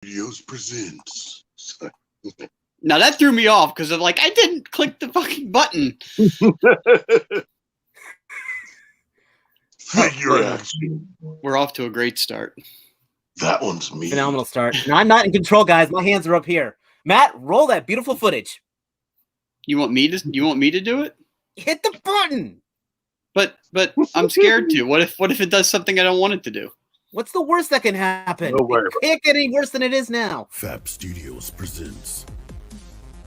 Studios presents. Now that threw me off because I'm like, I didn't click the fucking button. Figure action. We're off to a great start. That one's me. Phenomenal start. No, I'm not in control, guys. My hands are up here. Matt, roll that beautiful footage. You want me to do it? Hit the button. But I'm scared to. What if it does something I don't want it to do? What's the worst that can happen? No worry. It can't get any worse than it is now. Fab Studios presents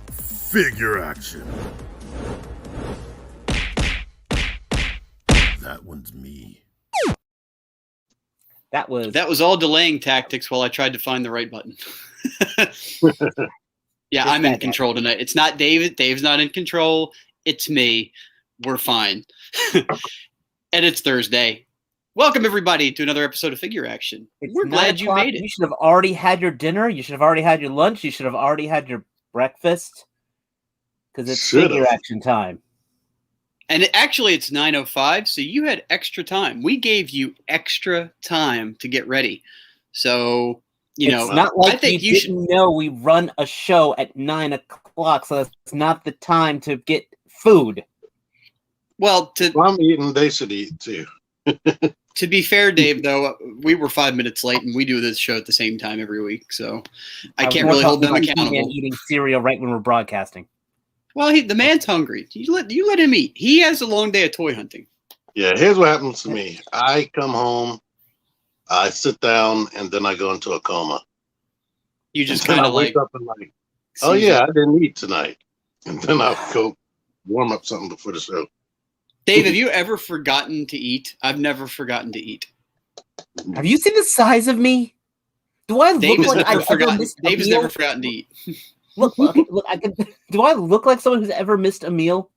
Figure Action. That one's me. That was all delaying tactics while I tried to find the right button. Yeah, I'm in control tonight. It's not David. Dave's not in control. It's me. We're fine. And it's Thursday. Welcome, everybody, to another episode of Figure Action. We're glad you made it. You should have already had your dinner. You should have already had your lunch. You should have already had your breakfast. Because it's Figure Action time. And it's 9:05, so you had extra time. We gave you extra time to get ready. So, it's not like you didn't know we run a show at 9 o'clock, so that's not the time to get food. Well, I'm eating. They should eat, too. To be fair, Dave, though, we were 5 minutes late, and we do this show at the same time every week, so I can't really hold them accountable. Eating cereal right when we're broadcasting. Well, the man's hungry. You let him eat. He has a long day of toy hunting. Yeah, here's what happens to me. I come home, I sit down, and then I go into a coma. You just kind of wake up and like, oh yeah, I didn't eat tonight, and then I'll go warm up something before the show. Dave, have you ever forgotten to eat? I've never forgotten to eat. Have you seen the size of me? Do I look like I've ever missed a meal? Dave has never forgotten to eat. Look! Do I look like someone who's ever missed a meal?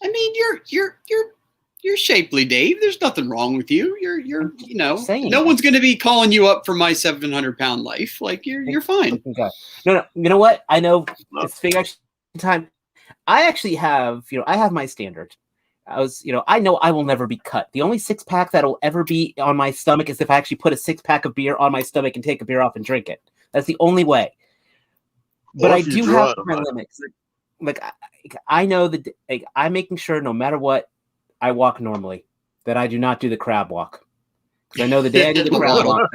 I mean, you're shapely, Dave. There's nothing wrong with you. You're no one's going to be calling you up for my 700-pound life. Like you're fine. Okay. No. You know what? I know it's Figure Action time. I actually have, I have my standard. I know I will never be cut. The only 6-pack that'll ever be on my stomach is if I actually put a 6-pack of beer on my stomach and take a beer off and drink it. That's the only way. But I do have my limits. Like I know that I'm making sure no matter what, I walk normally. That I do not do the crab walk. Because I know the day I do the crab walk.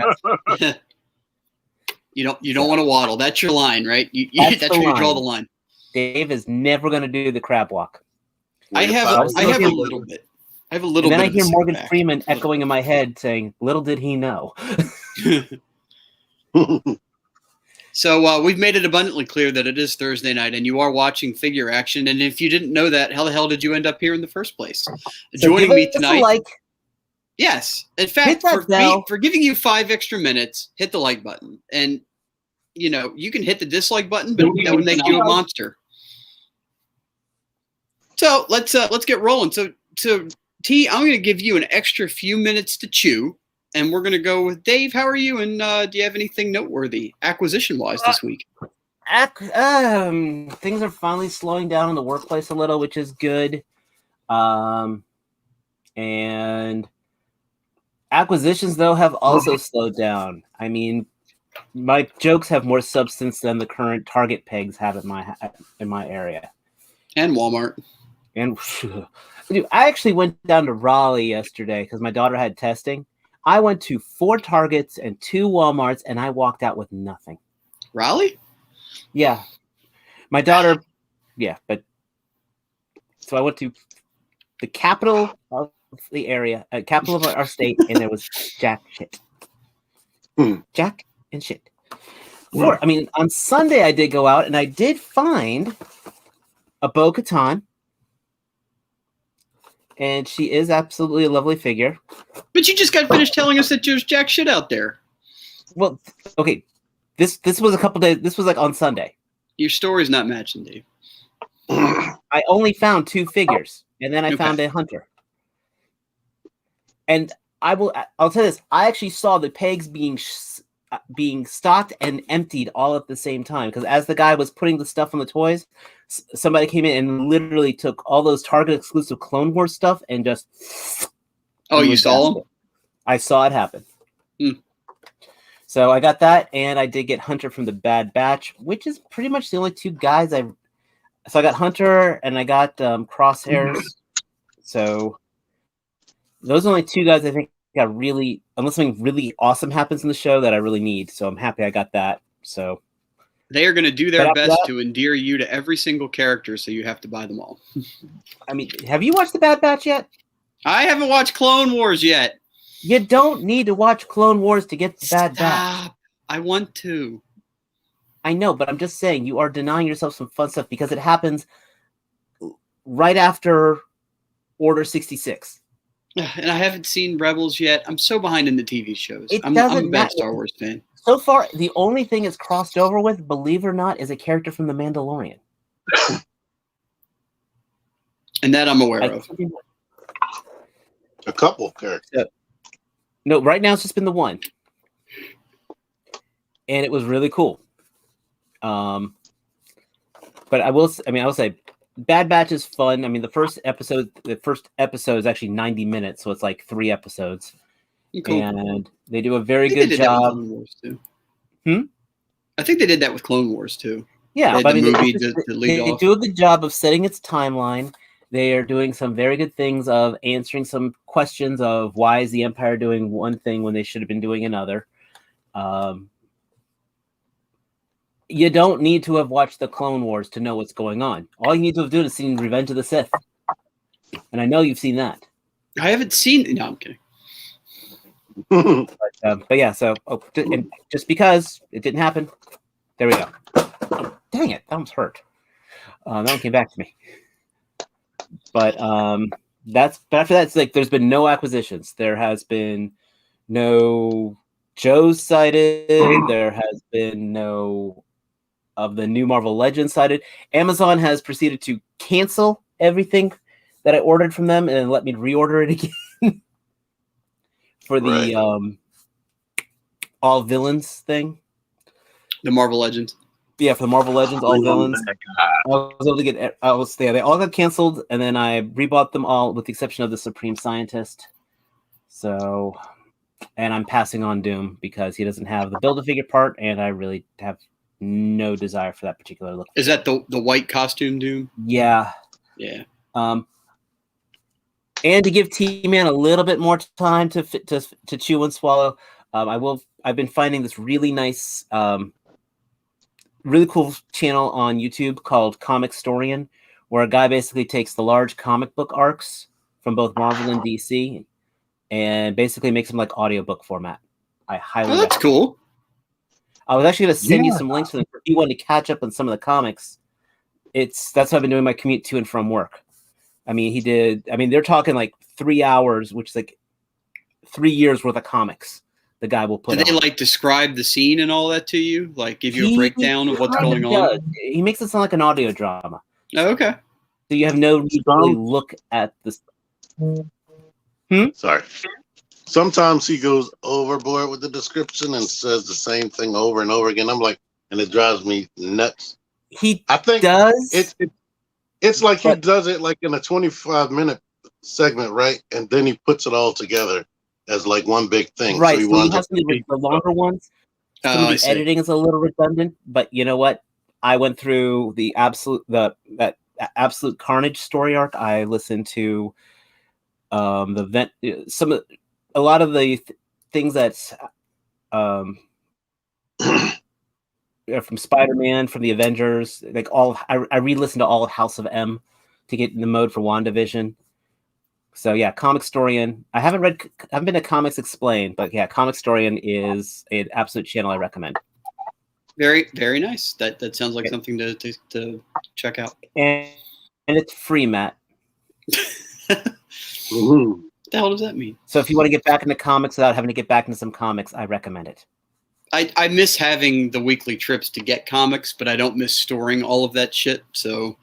You don't want to waddle. That's your line, right? That's where you draw the line. Dave is never going to do the crab walk. I have a little bit. And then I hear Morgan Freeman echoing in my head saying, "Little did he know." So we've made it abundantly clear that it is Thursday night, and you are watching Figure Action. And if you didn't know that, how the hell did you end up here in the first place? So joining me tonight. Yes, in fact, for giving you 5 extra minutes, hit the like button, and you can hit the dislike button, but that would make you a monster. So let's get rolling. So T, I'm going to give you an extra few minutes to chew, and we're going to go with Dave. How are you? And do you have anything noteworthy acquisition-wise this week? Things are finally slowing down in the workplace a little, which is good. And acquisitions though have also slowed down. I mean, my jokes have more substance than the current Target pegs have in my area. And Walmart. And dude, I actually went down to Raleigh yesterday because my daughter had testing. I went to 4 Targets and 2 Walmarts, and I walked out with nothing. Raleigh? Yeah. My daughter, but so I went to the capital of the area, capital of our state, and there was jack shit. Jack and shit. On Sunday I did go out, and I did find a Bo-Katan. And she is absolutely a lovely figure. But you just got finished telling us that there's jack shit out there. Well, okay. This was a couple days. This was like on Sunday. Your story's not matching, Dave. I only found 2 figures, and then I found a hunter. And I'll tell you this. I actually saw the pegs being stocked and emptied all at the same time. Because as the guy was putting the stuff on the toys, somebody came in and literally took all those Target exclusive Clone Wars stuff and just... Oh, you saw them? I saw it happen. So I got that, and I did get Hunter from the Bad Batch, which is pretty much the only two guys So I got Hunter, and I got Crosshairs. So those are only two guys I think got really, unless something really awesome happens in the show that I really need. So I'm happy I got that. So they are going to do their best to endear you to every single character, so you have to buy them all. I mean, have you watched the Bad Batch yet? I haven't watched Clone Wars yet. You don't need to watch Clone Wars to get the Bad Batch. I want to. I know, but I'm just saying you are denying yourself some fun stuff because it happens right after Order 66. And I haven't seen Rebels yet. I'm so behind in the TV shows. I'm a bad Star Wars fan. So far, the only thing it's crossed over with, believe it or not, is a character from The Mandalorian. And that I'm aware of. A couple of characters. No, right now it's just been the one. And it was really cool. But I will say Bad Batch is fun. I mean, the first episode is actually 90 minutes, so it's like 3 episodes. Cool. And they do a very good job. I think they did that with Clone Wars too. Yeah, but they do a good job of setting its timeline. They are doing some very good things of answering some questions of why is the Empire doing one thing when they should have been doing another. You don't need to have watched the Clone Wars to know what's going on. All you need to have done is seen Revenge of the Sith. And I know you've seen that. I haven't seen... No, I'm kidding. But yeah, so and just because it didn't happen, there we go. Oh, dang it, that almost hurt. That one came back to me. But after that, it's like there's been no acquisitions. There has been no Joe's cited. There has been no of the new Marvel Legends cited. Amazon has proceeded to cancel everything that I ordered from them and let me reorder it again for the all villains thing. The Marvel Legends. Yeah, for the Marvel Legends, all villains. I was able to get. They all got canceled, and then I rebought them all, with the exception of the Supreme Scientist. So, and I'm passing on Doom because he doesn't have the Build-A-Figure part, and I really have no desire for that particular look. Is that the white costume Doom? Yeah. Yeah. And to give T-Man a little bit more time to chew and swallow, I've been finding this really nice. Really cool channel on YouTube called Comicstorian, where a guy basically takes the large comic book arcs from both Marvel and DC and basically makes them like audiobook format. I highly recommend. That's cool. I was actually going to send you some links for them if you wanted to catch up on some of the comics. That's what I've been doing my commute to and from work. I mean, they're talking like 3 hours, which is like 3 years worth of comics. The guy will put. Do they like describe the scene and all that to you? Like give you a breakdown of what's going on? He makes it sound like an audio drama. Oh, okay. So you have no need to really look at this. Sorry. Sometimes he goes overboard with the description and says the same thing over and over again. I'm like, and it drives me nuts. I think does. It's like he does it like in a 25-minute segment, right? And then he puts it all together as like one big thing. Right. So he has the longer ones. Some of the editing is a little redundant, but you know what? I went through that Absolute Carnage story arc. I listened to a lot of the things that's from Spider-Man, from the Avengers, like I re-listened to all of House of M to get in the mode for WandaVision. So yeah, Comicstorian. I haven't been to Comics Explained, but yeah, Comicstorian is an absolute channel I recommend. Very, very nice. That sounds like something to check out. And it's free, Matt. What the hell does that mean? So if you want to get back into comics without having to get back into some comics, I recommend it. I miss having the weekly trips to get comics, but I don't miss storing all of that shit. So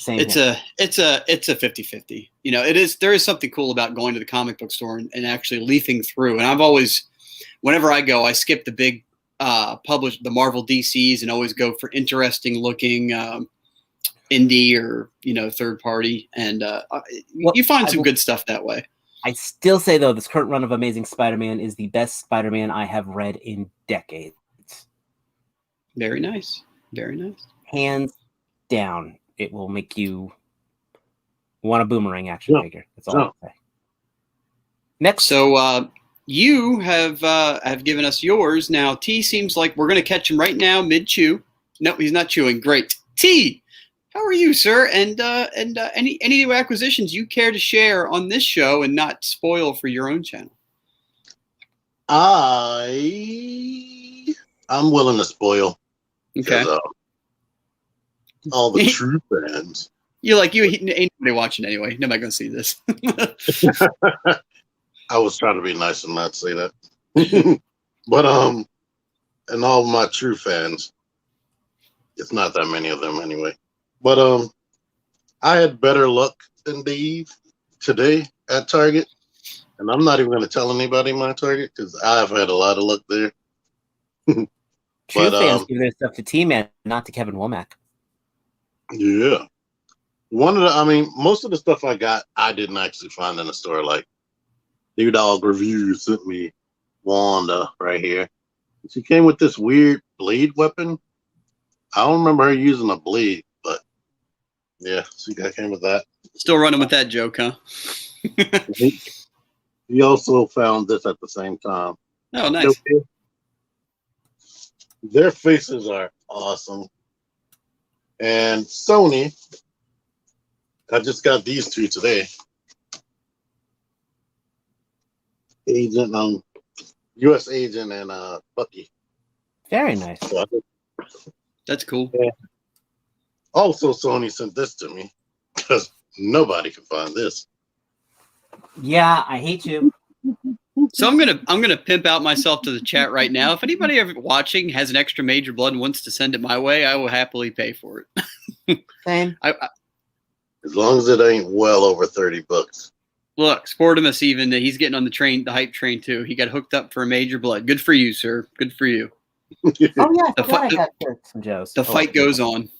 it's a 50-50. You know, there is something cool about going to the comic book store and actually leafing through. And I've always, whenever I go, I skip the big the Marvel DCs and always go for interesting looking indie or, you know, third party. And you find some good stuff that way. I still say, though, this current run of Amazing Spider-Man is the best Spider-Man I have read in decades. Very nice. Very nice. Hands down, it will make you want a boomerang action figure. That's all I'll say. Next. So you have given us yours. Now, T seems like we're going to catch him right now mid-chew. No, he's not chewing. Great. T, how are you, sir? And any new acquisitions you care to share on this show and not spoil for your own channel? I'm willing to spoil. Okay. All the true fans. You ain't nobody watching anyway. Nobody gonna see this. I was trying to be nice and not say that. But and all my true fans, it's not that many of them anyway. But I had better luck than Dave today at Target. And I'm not even going to tell anybody my Target because I've had a lot of luck there. True fans give their stuff to T-Man, not to Kevin Womack. Yeah. Most of the stuff I got, I didn't actually find in the store. Like, Dude Dog Reviews sent me Wanda right here. She came with this weird blade weapon. I don't remember her using a blade, but yeah, she came with that. Still running with that joke, huh? He also found this at the same time. Oh, nice. Their faces are awesome. And Sony, I just got these two today. U.S. Agent and Bucky. Very nice. That's cool. Yeah. Also, Sony sent this to me because nobody can find this. Yeah, I hate you. So I'm gonna pimp out myself to the chat right now. If anybody ever watching has an extra Major Blood and wants to send it my way, I will happily pay for it. Same. As long as it ain't well over $30. Look, Sportimus he's getting on the hype train too. He got hooked up for a Major Blood. Good for you, sir. Good for you. Oh yeah, I got some Joes. The fight goes on.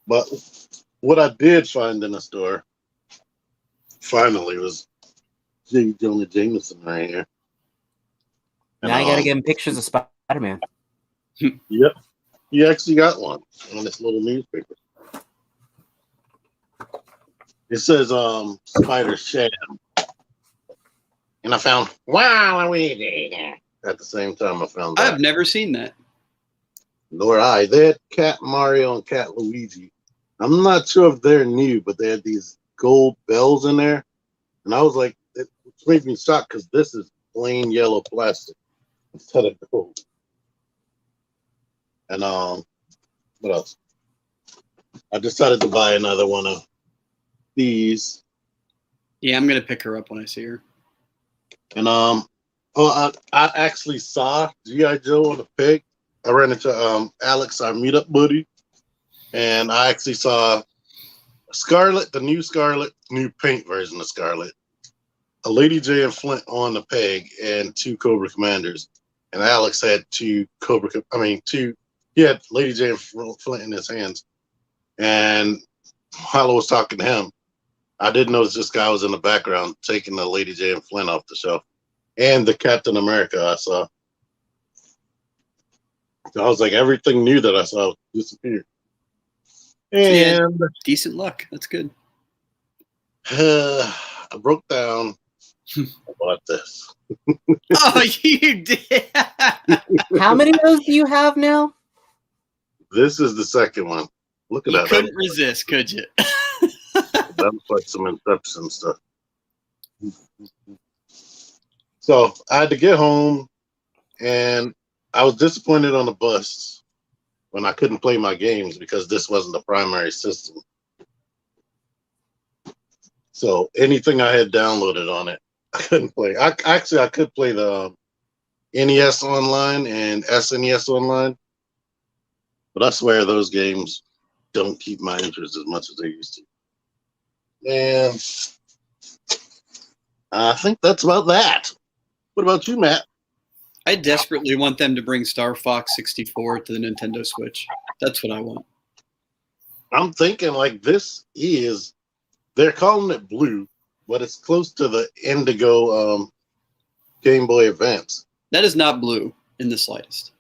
But what I did find in the store finally was J. Jonah Jameson right here. And, now you gotta give him pictures of Spider-Man. Yep. He actually got one on this little newspaper. It says Spider Sham. And I found Waluigi. At the same time I found that. I've never seen that. Nor I. They had Cat Mario and Cat Luigi. I'm not sure if they're new, but they had these gold bells in there. And I was like, it made me shocked because this is plain yellow plastic instead of gold. And what else? I decided to buy another one of these. Yeah, I'm gonna pick her up when I see her. And I actually saw G.I. Joe on the pig. I ran into Alex, our meetup buddy, and I actually saw Scarlet, the new paint version of Scarlet, a Lady J and Flint on the peg, and 2 Cobra Commanders. And Alex had he had Lady J and Flint in his hands. And while I was talking to him, I didn't notice this guy was in the background taking the Lady J and Flint off the shelf. And the Captain America I saw. So I was like, everything new that I saw disappeared. And decent luck. That's good. I broke down. I bought this. Oh, you did. How many of those do you have now? This is the second one. Look at that. You couldn't resist, could you? That was like some Inception stuff. So I had to get home, and I was disappointed on the bus when I couldn't play my games because this wasn't the primary system. So anything I had downloaded on it, I couldn't play. I could play the NES online and SNES online, but I swear those games don't keep my interest as much as they used to. And I think that's about that. What about you, Matt? I desperately want them to bring Star Fox 64 to the Nintendo Switch. That's what I want. I'm thinking like they're calling it blue, but it's close to the Indigo Game Boy Advance. That is not blue. in the slightest.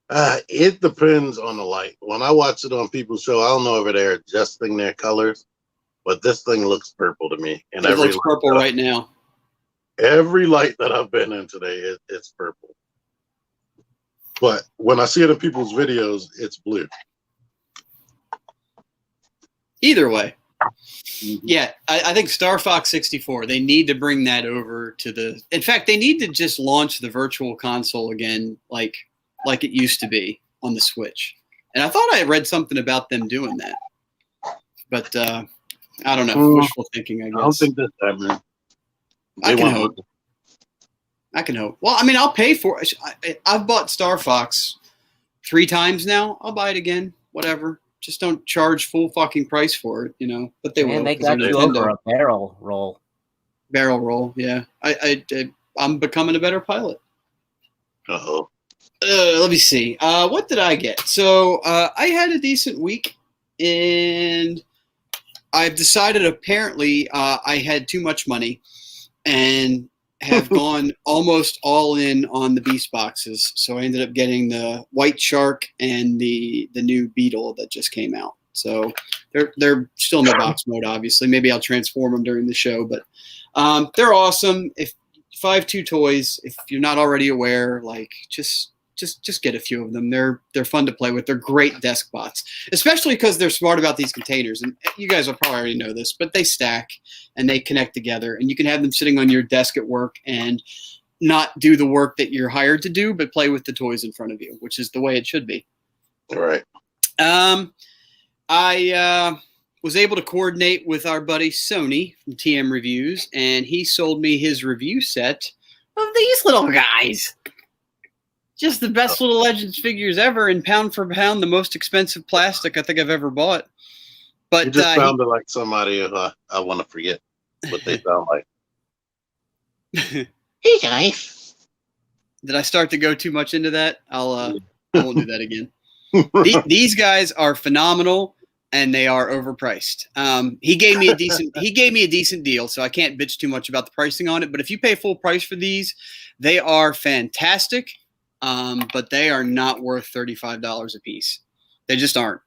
It depends on the light. When I watch it on people's show, I don't know if they're adjusting their colors, but this thing looks purple to me. And it looks purple right now. Every light that I've been in today, it's purple. But when I see it in people's videos, it's blue. Either way. Yeah, I think Star Fox 64, they need to bring that over to the... In fact, they need to just launch the virtual console again like it used to be on the Switch. And I thought I read something about them doing that. But I don't know. Wishful thinking, I guess. I don't think that's happening. I can hope. I can hope. Well, I mean, I'll pay for it. I've bought Star Fox 3 times now. I'll buy it again. Whatever. Just don't charge full fucking price for it, you know. But they will. They got you over a barrel roll. Barrel roll, yeah. I'm becoming a better pilot. Uh-oh. Let me see. What did I get? So I had a decent week, and I've decided apparently I had too much money and have gone almost all in on the Beast boxes. So I ended up getting the White Shark and the new Beetle that just came out. So they're still in the box mode, obviously. Maybe I'll transform them during the show, but they're awesome. If 5.2 toys, if you're not already aware, like just get a few of them. They're fun to play with. They're great desk bots, especially because they're smart about these containers. And you guys will probably already know this, but they stack and they connect together, and you can have them sitting on your desk at work and not do the work that you're hired to do, but play with the toys in front of you, which is the way it should be. All right. I was able to coordinate with our buddy Sony from TM Reviews, and he sold me his review set of these little guys. Just the best little Legends figures ever, and pound for pound, the most expensive plastic I think I've ever bought. But it just sounded like somebody I want to forget what they sound like. Hey guys. Did I start to go too much into that? I won't do that again. These guys are phenomenal, and they are overpriced. He gave me a decent deal, so I can't bitch too much about the pricing on it. But if you pay full price for these, they are fantastic. But they are not worth $35 a piece. They just aren't.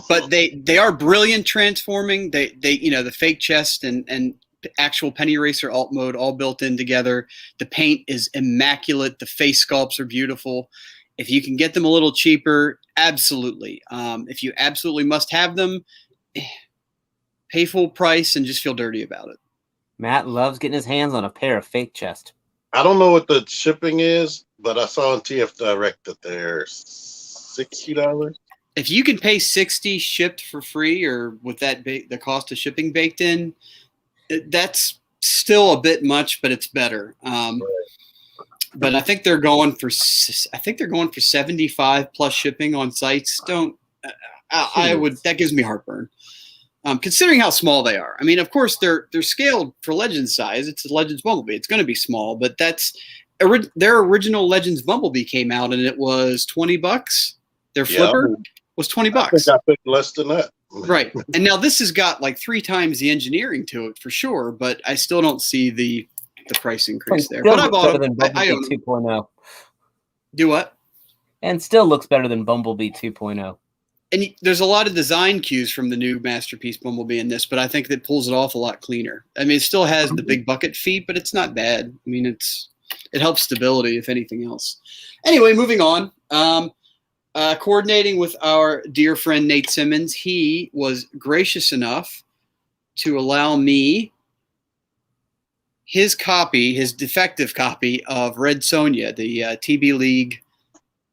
But they are brilliant transforming. They the fake chest and actual penny eraser alt mode all built in together. The paint is immaculate. The face sculpts are beautiful. If you can get them a little cheaper, absolutely. If you absolutely must have them, pay full price and just feel dirty about it. Matt loves getting his hands on a pair of fake chest. I don't know what the shipping is, but I saw on TF Direct that they're $60. If you can pay $60 shipped for free, or with that the cost of shipping baked in, that's still a bit much, but it's better. But I think they're going for 75 plus shipping on sites. That gives me heartburn. Considering how small they are. I mean, of course, they're scaled for Legends size. It's a Legends Bumblebee. It's going to be small, but their original Legends Bumblebee came out, and it was $20. Their flipper was $20. I think I paid less than that. Right. And now this has got like 3 times the engineering to it for sure, but I still don't see the price increase there. But I bought them. I own 2.0. Do what? And still looks better than Bumblebee 2.0. And there's a lot of design cues from the new Masterpiece Bumblebee in this, but I think that pulls it off a lot cleaner. I mean, it still has the big bucket feet, but it's not bad. I mean, it helps stability, if anything else. Anyway, moving on. Coordinating with our dear friend Nate Simmons, he was gracious enough to allow me his defective copy of Red Sonja, the TB League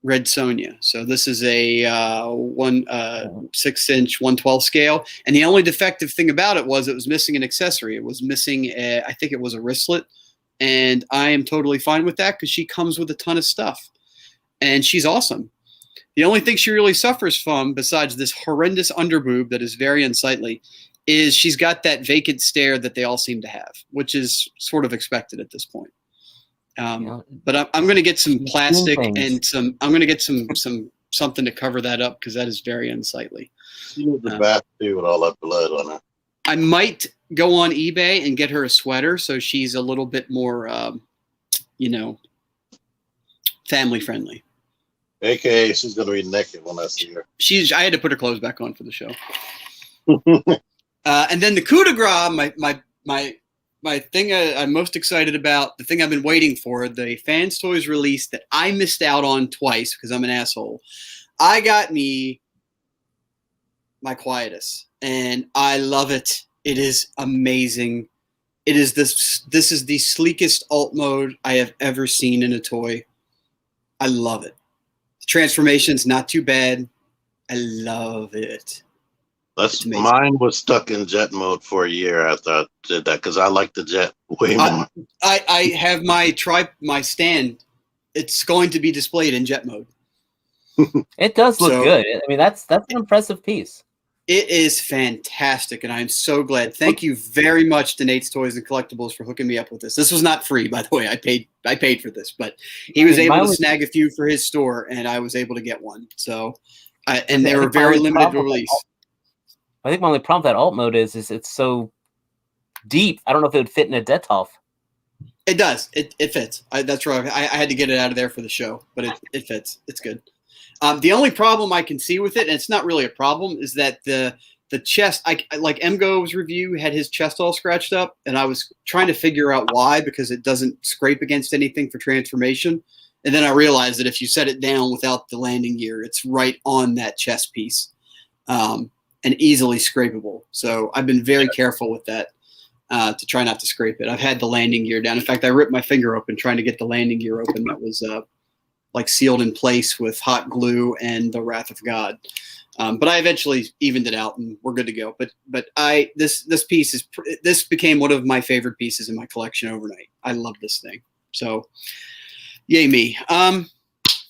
Red Sonja. So this is a 6-inch 1/12 scale, and the only defective thing about it was missing an accessory. It was missing I think it was a wristlet, and I am totally fine with that because she comes with a ton of stuff, and she's awesome. The only thing she really suffers from, besides this horrendous underboob that is very unsightly, is she's got that vacant stare that they all seem to have, which is sort of expected at this point. But I'm going to get some plastic and I'm going to get something to cover that up because that is very unsightly. She needs a bath too with all that blood on her. I might go on eBay and get her a sweater so she's a little bit more, family friendly. AKA, she's gonna be naked when I see her. I had to put her clothes back on for the show. And then the coup de grace, my thing I'm most excited about, the thing I've been waiting for, the Fans Toys release that I missed out on twice because I'm an asshole. I got me my Quietus, and I love it. It is amazing. It is this is the sleekest alt mode I have ever seen in a toy. I love it. The transformation's not too bad. I love it. Mine was stuck in jet mode for a year after I did that because I like the jet way more. I have my stand. It's going to be displayed in jet mode. It does look good. I mean, that's an impressive piece. It is fantastic, and I'm so glad. Thank you very much to Nate's Toys and Collectibles for hooking me up with this. This was not free, by the way. I paid for this, but he was able to snag a few for his store, and I was able to get one. So, and they were very limited release. I think my only problem with that alt mode is it's so deep. I don't know if it would fit in a Detolf. It does. It fits. That's right. I had to get it out of there for the show, but it fits. It's good. The only problem I can see with it, and it's not really a problem, is that the chest, like Mgo's review had his chest all scratched up, and I was trying to figure out why, because it doesn't scrape against anything for transformation. And then I realized that if you set it down without the landing gear, it's right on that chest piece. And easily scrapable. So I've been very careful with that to try not to scrape it. I've had the landing gear down. In fact, I ripped my finger open trying to get the landing gear open. That was like sealed in place with hot glue and the Wrath of God. But I eventually evened it out and we're good to go. But this piece this became one of my favorite pieces in my collection overnight. I love this thing. So yay me.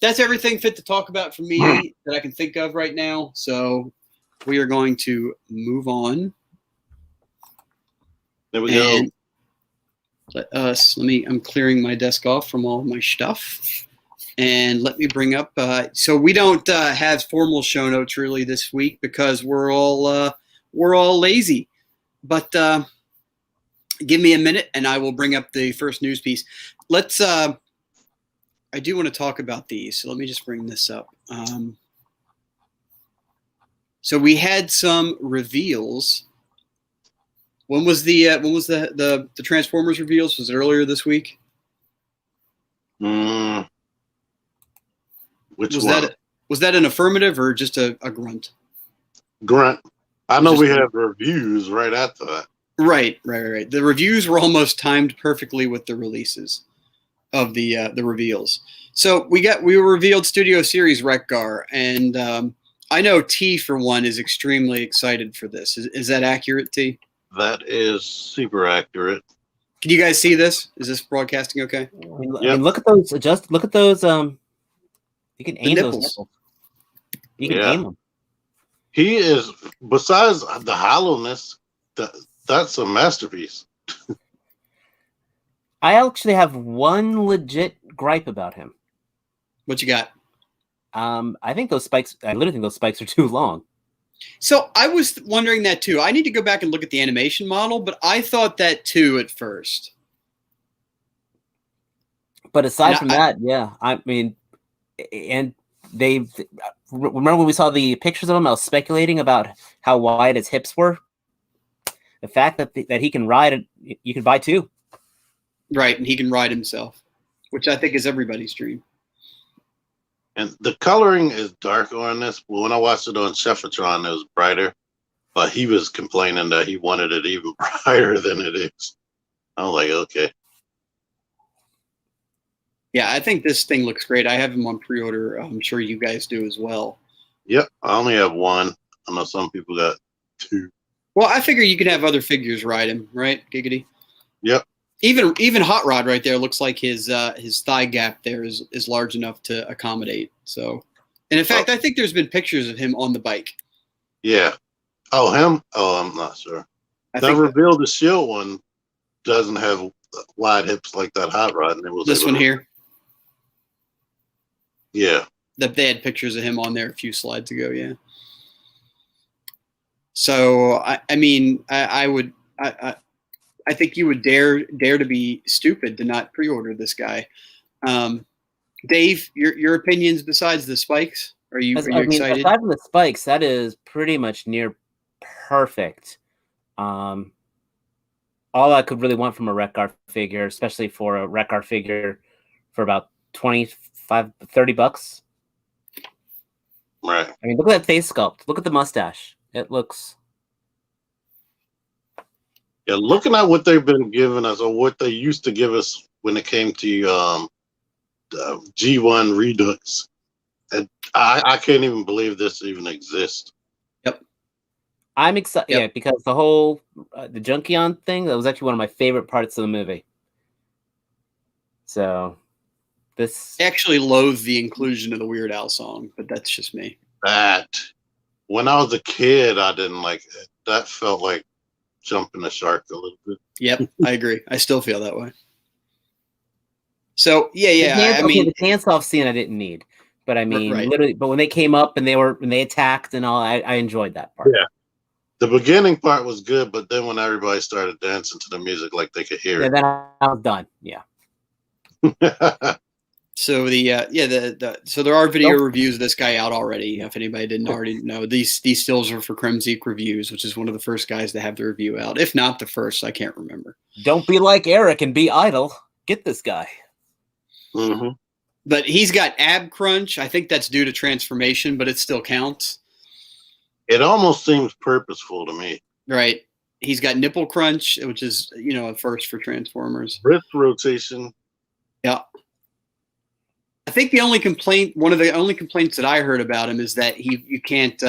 That's everything fit to talk about for me that I can think of right now. So we are going to move on. There we go. I'm clearing my desk off from all of my stuff. And let me bring up, so we don't have formal show notes really this week because we're all lazy. But give me a minute and I will bring up the first news piece. I do want to talk about these. So let me just bring this up. So we had some reveals. When was the Transformers reveals? Was it earlier this week? Which one? Was that an affirmative or just a grunt? Grunt. I know we have reviews right after that. Right. The reviews were almost timed perfectly with the releases of the reveals. So we were revealed Studio Series Wreck-Gar, and I know T, for one, is extremely excited for this. Is that accurate, T? That is super accurate. Can you guys see this? Is this broadcasting okay? I mean, look at those. Look at those. You can aim those nipples. You can aim them. He is, besides the hollowness, that's a masterpiece. I actually have one legit gripe about him. What you got? I think those spikes. I literally think those spikes are too long. So I was wondering that too. I need to go back and look at the animation model, but I thought that too at first. But aside from that, yeah, I mean, and they remember when we saw the pictures of him, I was speculating about how wide his hips were. The fact that he can ride it, you can buy two. Right, and he can ride himself, which I think is everybody's dream. And the coloring is darker on this, but when I watched it on Cheffatron, it was brighter. But he was complaining that he wanted it even brighter than it is. I was like, okay. Yeah, I think this thing looks great. I have him on pre-order. I'm sure you guys do as well. Yep, I only have one. I know some people got two. Well, I figure you could have other figures ride him, right, Giggity? Yep. Even Hot Rod right there looks like his thigh gap there is large enough to accommodate. So, and in fact, I think there's been pictures of him on the bike. Yeah. Oh, him? Oh, I'm not sure. The reveal the shield one doesn't have wide hips like that Hot Rod. And it was this one here. Yeah. They had pictures of him on there a few slides ago. Yeah. So I mean, I think you would dare to be stupid to not pre-order this guy. Dave, your opinions besides the spikes? Are you excited? Aside from the spikes, that is pretty much near perfect. All I could really want from a Wreck-Gar figure, especially for a Wreck-Gar figure for about $25, $30. Right. I mean, look at that face sculpt. Look at the mustache. It looks. Yeah, looking at what they've been giving us, or what they used to give us when it came to G1 Redux, and I can't even believe this even exists. Yep. I'm excited, yeah, because the whole the Junkion thing, that was actually one of my favorite parts of the movie. So, this I actually loathe the inclusion of the Weird Al song, but that's just me. That when I was a kid, I didn't like it. That felt like jumping the shark a little bit. Yep, I agree. I still feel that way. So yeah, I mean, the dance-off scene I didn't need, but I mean, right. literally, but when they came up and they attacked and all, I enjoyed that part. Yeah. The beginning part was good, but then when everybody started dancing to the music, like they could hear it. Then I was done. Yeah. So so there are video reviews of this guy out already. If anybody didn't already know, these stills are for Kremzik Reviews, which is one of the first guys to have the review out, if not the first. I can't remember. Don't be like Eric and be idle. Get this guy. Mm-hmm. But he's got ab crunch. I think that's due to transformation, but it still counts. It almost seems purposeful to me. Right. He's got nipple crunch, which is, a first for Transformers. Wrist rotation. Yeah. I think one of the only complaints that I heard about him is that you can't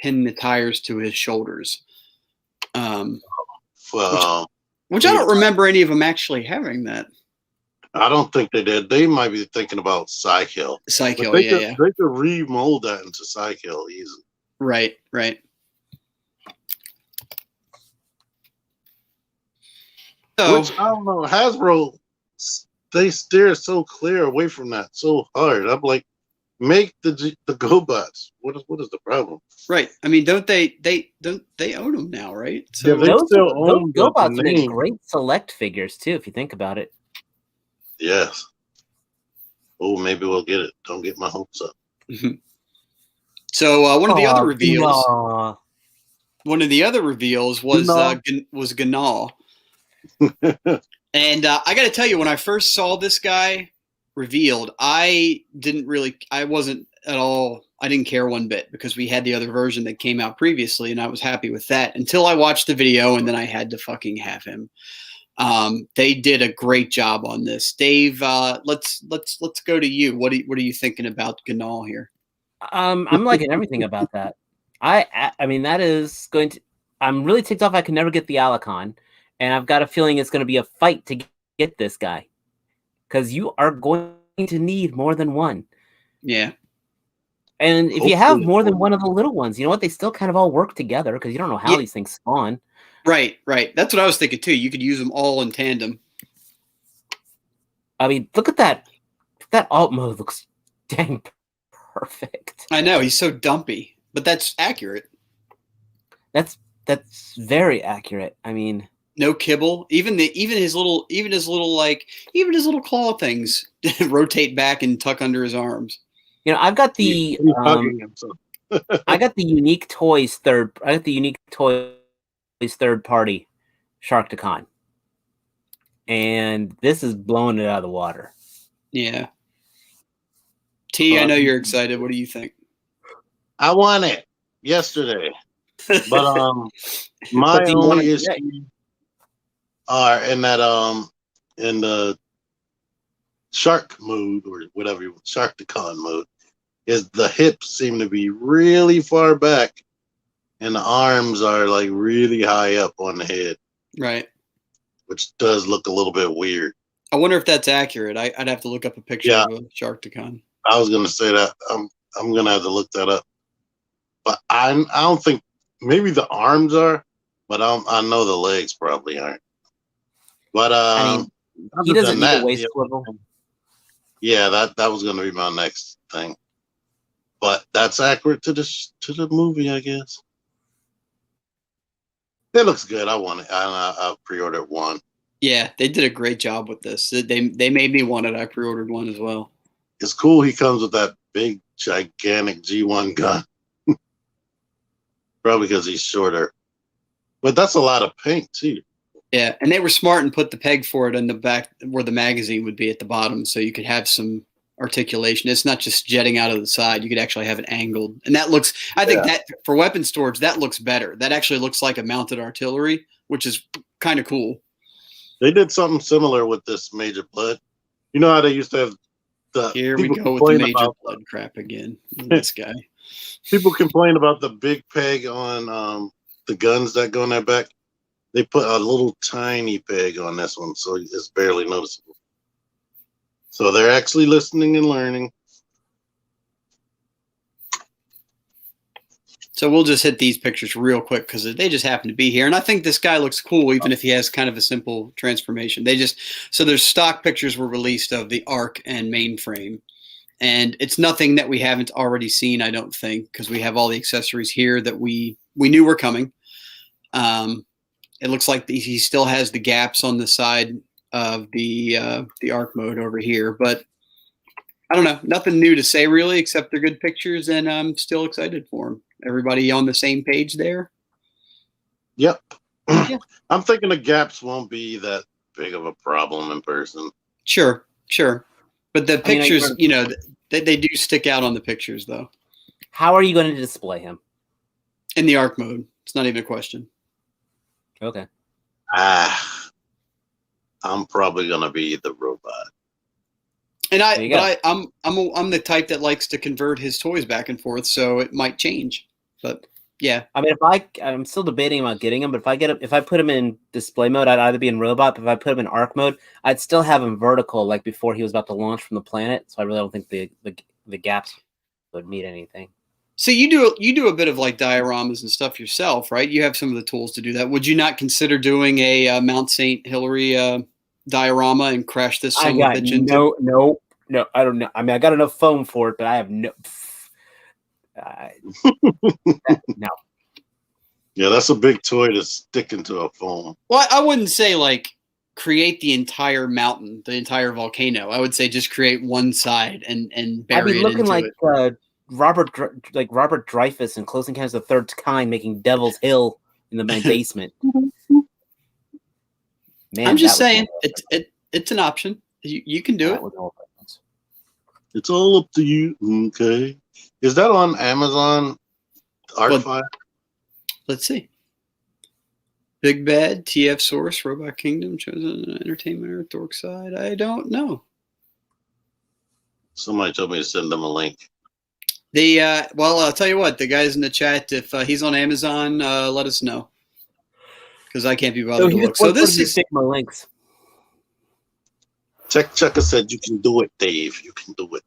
pin the tires to his shoulders. Which I don't remember any of them actually having that. I don't think they did. They might be thinking about Psykill. Psykill, They could remold that into Psykill easily. Right. So, which, I don't know, Hasbro, they steer so clear away from that so hard. I'm like, make the GoBots. What is the problem? Right. I mean, don't they own them now, right? So yeah, they still own those GoBots are great select figures too, if you think about it. Yes. Oh, maybe we'll get it. Don't get my hopes up. So one of the other reveals. One of the other reveals was Ganahl. And I got to tell you, when I first saw this guy revealed, I didn't care one bit, because we had the other version that came out previously, and I was happy with that until I watched the video, and then I had to fucking have him. They did a great job on this. Dave, let's go to you. What are you thinking about Ganahl here? I'm liking everything about that. I mean, that is going to. I'm really ticked off I can never get the Alicon, and I've got a feeling it's going to be a fight to get this guy, because you are going to need more than one. Yeah. And if you have more than one of the little ones, you know what? They still kind of all work together, because you don't know how these things spawn. Right. That's what I was thinking too. You could use them all in tandem. I mean, look at that. That alt mode looks dang perfect. I know, he's so dumpy, but that's accurate. That's very accurate. I mean, no kibble. Even his little claw things rotate back and tuck under his arms. I've got the I got the Unique Toys third party Sharkticon, and this is blowing it out of the water. Yeah. T, I know you're excited. What do you think? I won it yesterday, but my only issues are in that in the shark mode, or whatever Sharkticon mode, is the hips seem to be really far back, and the arms are like really high up on the head. Right. Which does look a little bit weird. I wonder if that's accurate. I'd have to look up a picture of a Sharkticon. I was going to say that. I'm going to have to look that up. But I don't think, maybe the arms are, but I know the legs probably aren't. But I mean, he doesn't need a waist swivel. Yeah, that was going to be my next thing. But that's accurate to the movie, I guess. It looks good. I want it. I pre-ordered one. Yeah, they did a great job with this. They made me want it. I pre-ordered one as well. it's cool he comes with that big, gigantic G1 gun. Probably because he's shorter. But that's a lot of paint, too. Yeah, and they were smart and put the peg for it in the back where the magazine would be at the bottom, so you could have some articulation. It's not just jetting out of the side. You could actually have it angled. And that looks, I think that for weapon storage, that looks better. That actually looks like a mounted artillery, which is kind of cool. They did something similar with this Major Blood. You know how they used to have the... Here we go with the Major Blood crap again. This guy. People complain about the big peg on the guns that go in that back. They put a little tiny peg on this one, so it's barely noticeable. So they're actually listening and learning. So we'll just hit these pictures real quick because they just happen to be here. And I think this guy looks cool, even if he has kind of a simple transformation. So there's stock pictures were released of the ARC and mainframe. And it's nothing that we haven't already seen, I don't think, because we have all the accessories here that we knew were coming. It looks like he still has the gaps on the side of the ARC mode over here, but I don't know, nothing new to say really, except they're good pictures, and I'm still excited for them. Everybody on the same page there? Yep. Yeah. I'm thinking the gaps won't be that big of a problem in person. Sure. But the pictures, they do stick out on the pictures, though. How are you going to display him? In the ARC mode. It's not even a question. Okay. I'm probably going to be the robot. And I'm the type that likes to convert his toys back and forth, so it might change. But yeah, I mean, I'm still debating about getting him, but if I put him in display mode, I'd either be in robot. But if I put him in ARC mode, I'd still have him vertical, like before he was about to launch from the planet. So I really don't think the gaps would mean anything. So you do a bit of like dioramas and stuff yourself, right? You have some of the tools to do that. Would you not consider doing a Mount St. Hilary diorama and crash this son of a bitch into? No, I don't know. I mean, I got enough foam for it, but I have no. No. Yeah, that's a big toy to stick into a foam. Well, I wouldn't say like create the entire mountain, the entire volcano. I would say just create one side and bury it into it. I'd be looking like Robert Dreyfuss in Close Encounters of the Third Kind making Devil's Hill in my basement. Man, I'm just saying it's an option. You can do it. It's all up to you. Okay. Is that on Amazon Artfire? Let's see. Big Bad, TF Source, Robot Kingdom, Chosen Entertainment, or Dork Side. I don't know. Somebody told me to send them a link. Well, I'll tell you what, the guys in the chat, if he's on Amazon, let us know. Because I can't be bothered to look. So this is my links. Tech Checker said you can do it, Dave. You can do it.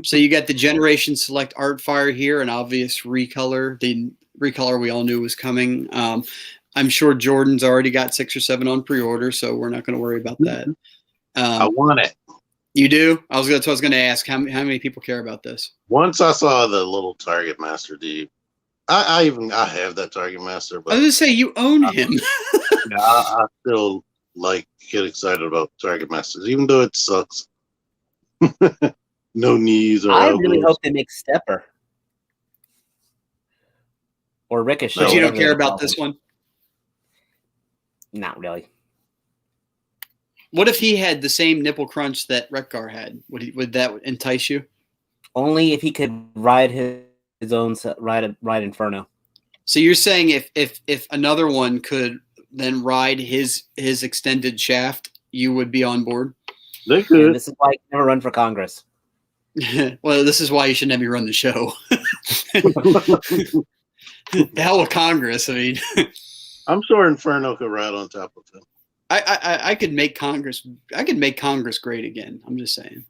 So you got the Generation Select Artfire here, an obvious recolor. The recolor we all knew was coming. I'm sure Jordan's already got 6 or 7 on pre-order, so we're not going to worry about that. I want it. You do? I was going to ask how many people care about this. Once I saw the little Target Master, I have that Target Master. But I was going to say you own him. Yeah, I still get excited about Target Masters, even though it sucks. No knees or elbows. I really hope they make Stepper or Ricochet. But you don't care about this one? Not really. What if he had the same nipple crunch that Rekgar had? Would that entice you? Only if he could ride his own ride Inferno. So you're saying if another one could then ride his extended shaft, you would be on board? They could. And this is why I never run for Congress. Well, this is why you should let me run the show. The hell with Congress. I mean, I'm sure Inferno could ride on top of him. I could make Congress. I could make Congress great again. I'm just saying.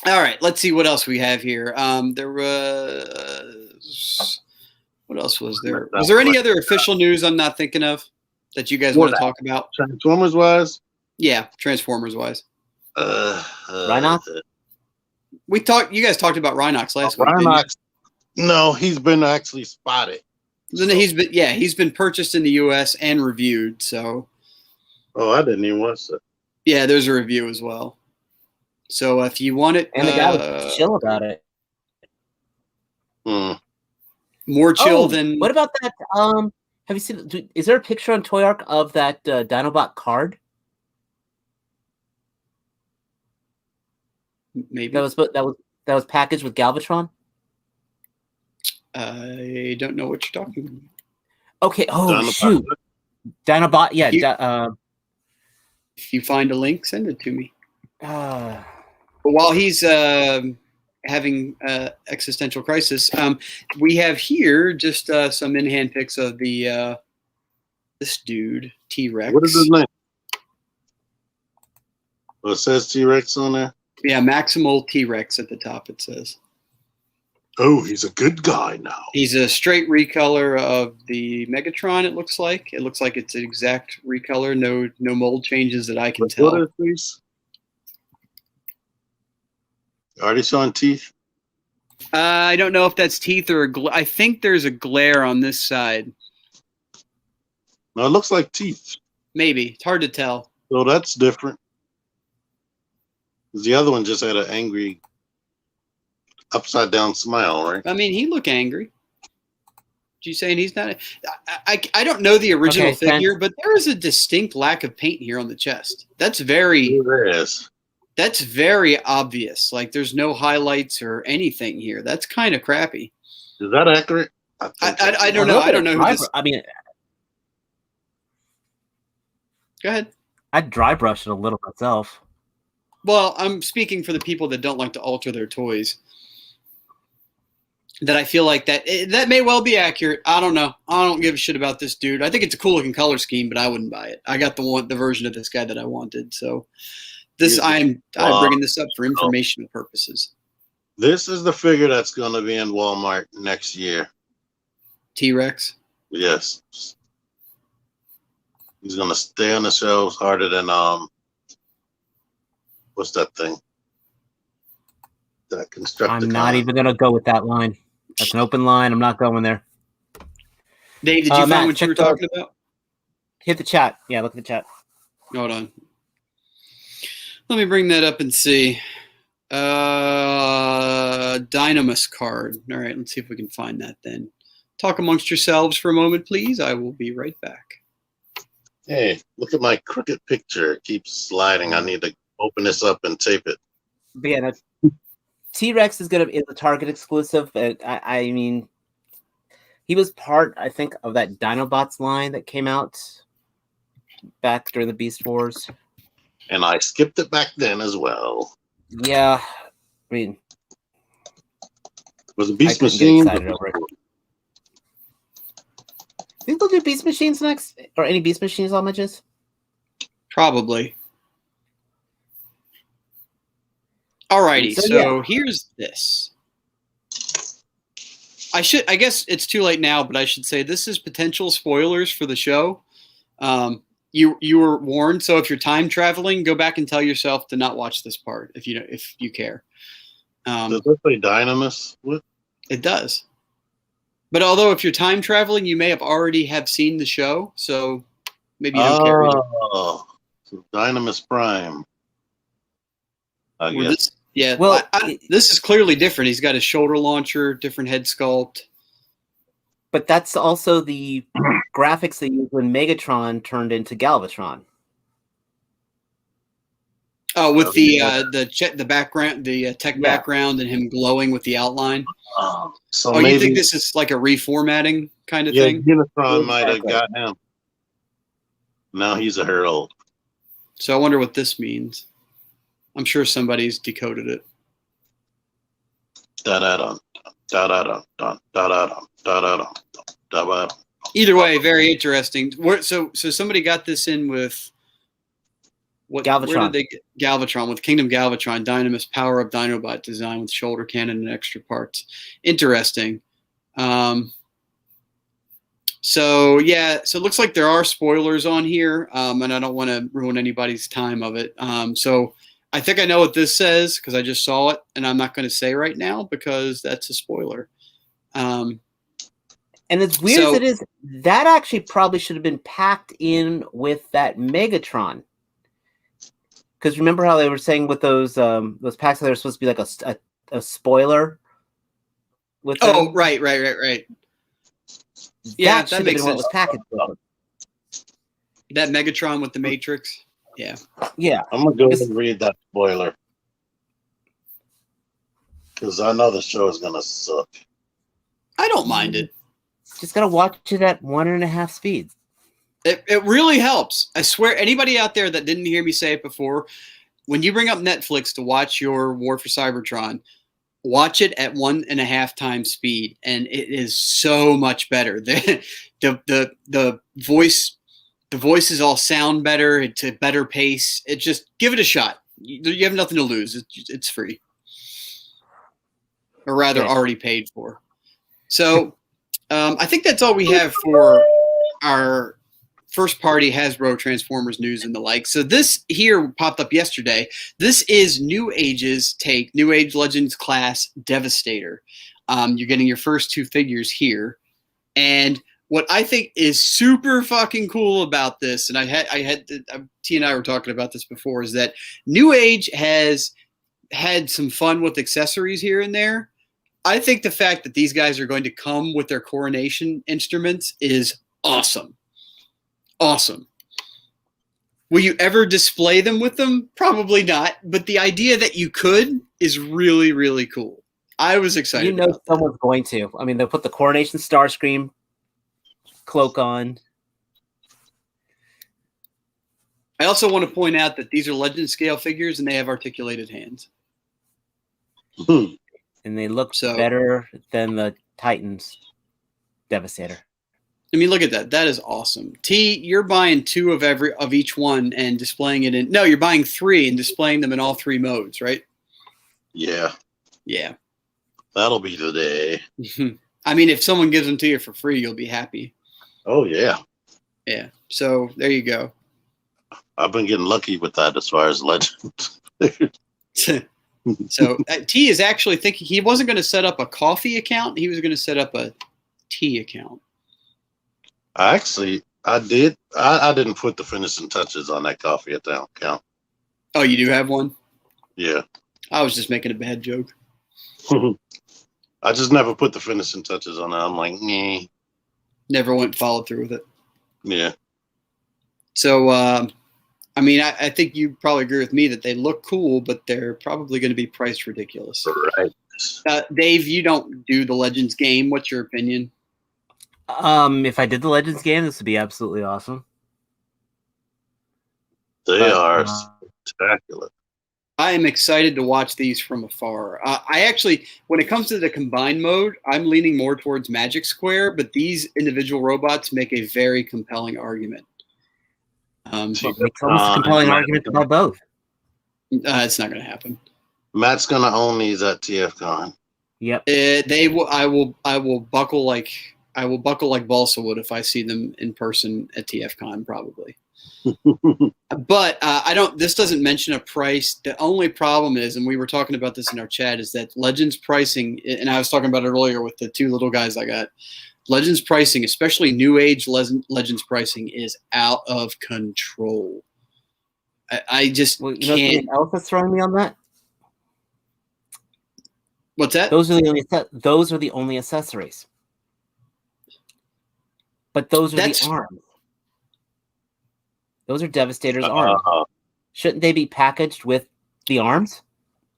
All right, let's see what else we have here. There was what else was there? Was there any other official news I'm not thinking of that you guys want to talk about? Transformers wise? Yeah, Transformers wise. Rhinox? You guys talked about Rhinox last week. Rhinox. No, he's been actually spotted. Then he's been purchased in the U.S. and reviewed. So. Oh, I didn't even watch that. Yeah, there's a review as well. So if you want it, and the guy was chill about it. More chill than. What about that? Have you seen? Is there a picture on Toy Arc of that Dinobot card? Maybe that was packaged with Galvatron. I don't know what you're talking about. Okay. Oh, Dinobot. Shoot. Dinobot. Yeah. If you find a link, send it to me. But while he's having existential crisis, we have here just some in-hand pics of the this dude, T-Rex. What is his name? Well, it says T-Rex on there. Yeah, Maximal T-Rex at the top. It says. Oh, he's a good guy now. He's a straight recolor of the Megatron. It looks like it's an exact recolor. No mold changes that I can tell. What is this? Already showing teeth? I don't know if that's teeth or I think there's a glare on this side. No, it looks like teeth. Maybe. It's hard to tell. So that's different. The other one just had an angry upside down smile, right? I mean, he looked angry. You saying he's not? I don't know the original figure, but there is a distinct lack of paint here on the chest. That's very. There is. That's very obvious. Like there's no highlights or anything here. That's kind of crappy. Is that accurate? I don't know. I don't know. Who this... I mean, go ahead. I'd dry brush it a little myself. Well, I'm speaking for the people that don't like to alter their toys. That I feel like that may well be accurate. I don't know. I don't give a shit about this dude. I think it's a cool looking color scheme, but I wouldn't buy it. I got the version of this guy that I wanted. So this I'm bringing this up for informational purposes. This is the figure that's going to be in Walmart next year. T-Rex. Yes. He's going to stay on the shelves harder than what's that thing? That Constructicon. I'm not even going to go with that line. That's an open line. I'm not going there. Dave, did you find what you were talking about? Hit the chat. Yeah, look at the chat. Hold on. Let me bring that up and see. Dynamis card. All right, let's see if we can find that then. Talk amongst yourselves for a moment, please. I will be right back. Hey, look at my crooked picture. It keeps sliding. I need to open this up and tape it. But yeah, T-Rex is a Target exclusive. But I mean, he was part, I think, of that Dinobots line that came out back during the Beast Wars. And I skipped it back then as well. Yeah, I mean, was it Beast Machine? Think they'll do Beast Machines next, or any Beast Machines homages? Probably. Alrighty, so here's this. I guess it's too late now, but I should say this is potential spoilers for the show. You were warned, so if you're time traveling, go back and tell yourself to not watch this part if you care. Does this say Dynamis? It does. But although if you're time traveling, you may have already seen the show, so maybe you don't care. Oh, so Dynamis Prime. I guess. This is clearly different. He's got a shoulder launcher, different head sculpt. But that's also the graphics they used when Megatron turned into Galvatron. Oh, with the background, the tech background, and him glowing with the outline. So you think this is like a reformatting kind of thing? Yeah, Unicron might have got him. Now he's a herald. So I wonder what this means. I'm sure somebody's decoded it. Either way, very interesting. So somebody got this in with what? Galvatron. Where did they get Galvatron with Kingdom Galvatron, Dynamis Power Up Dinobot design with shoulder cannon and extra parts. Interesting. So it looks like there are spoilers on here, and I don't want to ruin anybody's time of it. So I think I know what this says because I just saw it, and I'm not going to say right now because that's a spoiler. And as weird as it is, that actually probably should have been packed in with that Megatron. Because remember how they were saying with those packs that they were supposed to be like a spoiler with them? Oh, right. Yeah, that makes sense. What was packaged with them. That Megatron with the Matrix. Yeah. I'm gonna go and read that spoiler because I know the show is gonna suck. I don't mind it. Just gotta watch it at 1.5 speeds. It really helps. I swear, anybody out there that didn't hear me say it before, when you bring up Netflix to watch your War for Cybertron, watch it at 1.5 times speed, and it is so much better. The voices all sound better. It's a better pace. It just give it a shot. You have nothing to lose. It's free, or rather, already paid for. So, I think that's all we have for our first party Hasbro Transformers news and the like. So this here popped up yesterday. This is New Age's take, New Age Legends class Devastator. You're getting your first 2 figures here. And what I think is super fucking cool about this, and T and I were talking about this before, is that New Age has had some fun with accessories here and there. I think the fact that these guys are going to come with their coronation instruments is awesome. Awesome. Will you ever display them with them? Probably not. But the idea that you could is really, really cool. I was excited. Someone's going to. I mean, they'll put the coronation Starscream cloak on. I also want to point out that these are legend scale figures and they have articulated hands. And they look better than the Titans Devastator. I mean, look at that. That is awesome. T, you're buying 2 of each one and displaying it in. No, you're buying 3 and displaying them in all 3 modes, right? Yeah. Yeah. That'll be the day. I mean, if someone gives them to you for free, you'll be happy. Oh, yeah. Yeah. So there you go. I've been getting lucky with that as far as legends. So T is actually thinking he wasn't going to set up a coffee account. He was going to set up a tea account. I did. I didn't put the finishing touches on that coffee account. Oh, you do have one? Yeah. I was just making a bad joke. I just never put the finishing touches on it. I'm like, nah. Never went and followed through with it. Yeah. So, I mean, I think you probably agree with me that they look cool, but they're probably going to be priced ridiculous. Right. Dave, you don't do the Legends game. What's your opinion? If I did the Legends game, this would be absolutely awesome. They are spectacular. I am excited to watch these from afar. I actually, when it comes to the combined mode, I'm leaning more towards Magic Square, but these individual robots make a very compelling argument. It's almost a compelling argument to buy both. It's not going to happen. Matt's going to own these at TFCon. Yep. I will buckle like Balsa would if I see them in person at TFCon, probably. But this doesn't mention a price. The only problem is, and we were talking about this in our chat, is that Legends pricing, and I was talking about it earlier with the 2 little guys I got, Legends pricing, especially New Age Legends pricing, is out of control. I just can't. Something else that's throwing me on that? What's that? Those are the only accessories. But those are the arms. Those are Devastator's arms. Shouldn't they be packaged with the arms?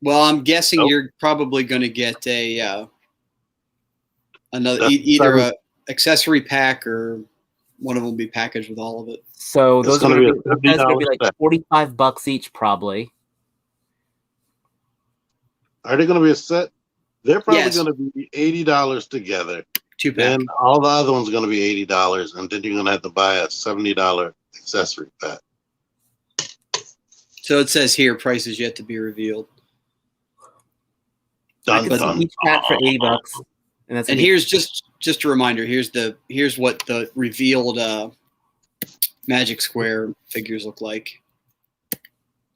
Well, I'm guessing you're probably going to get either a accessory pack or one of them will be packaged with all of it. So those are going to be like $45 each, probably. Are they going to be a set? They're probably going to be $80 together. 2-pack. And all the other ones are going to be $80, and then you're going to have to buy a $70 accessory pack. So it says here, price is yet to be revealed. Each pack for $80. And here's just a reminder. Here's what the revealed Magic Square figures look like.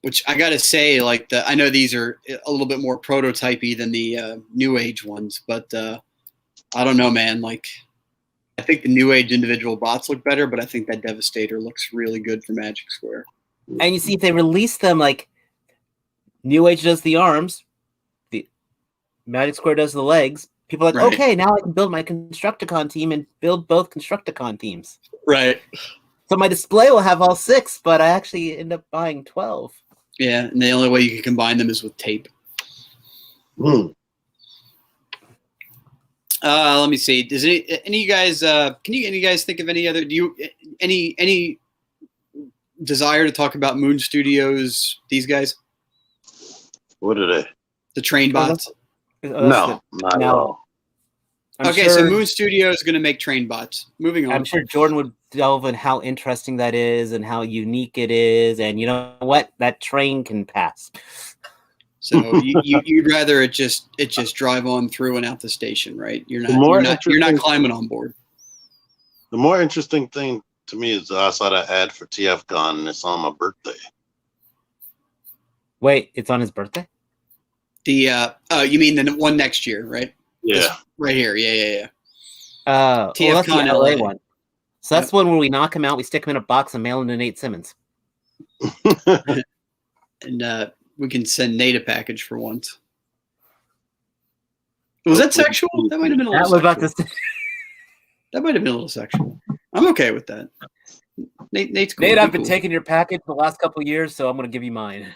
Which I gotta say, I know these are a little bit more prototypey than the New Age ones, but I don't know, man. I think the New Age individual bots look better, but I think that Devastator looks really good for Magic Square. And you see, if they release them New Age does the arms. The Magic Square does the legs. People are like, okay, now I can build my Constructicon team and build both Constructicon teams. Right. So my display will have all 6, but I actually end up buying 12. Yeah, and the only way you can combine them is with tape. Let me see. Does any of you guys? Can you guys think of any other? Do you any desire to talk about Moon Studios? These guys. What are they? The train bots. No, not at all. Okay, so Moon Studios is going to make train bots. Moving on. I'm sure Jordan would delve in how interesting that is and how unique it is, and you know what? That train can pass. So you'd rather it just drive on through and out the station, right? You're not climbing on board. The more interesting thing to me is I saw that ad for TFCon and it's on my birthday. Wait, it's on his birthday? The you mean the one next year, right? Yeah. This, right here. Yeah. TFCon well, LA one. So that's one where we knock him out, we stick him in a box and mail him to Nate Simmons. And we can send Nate a package for once. Was that sexual? That might have been a little sexual. That might have been a little sexual. I'm okay with that. Nate's cool. Nate, I've been taking your package for the last couple of years, so I'm going to give you mine.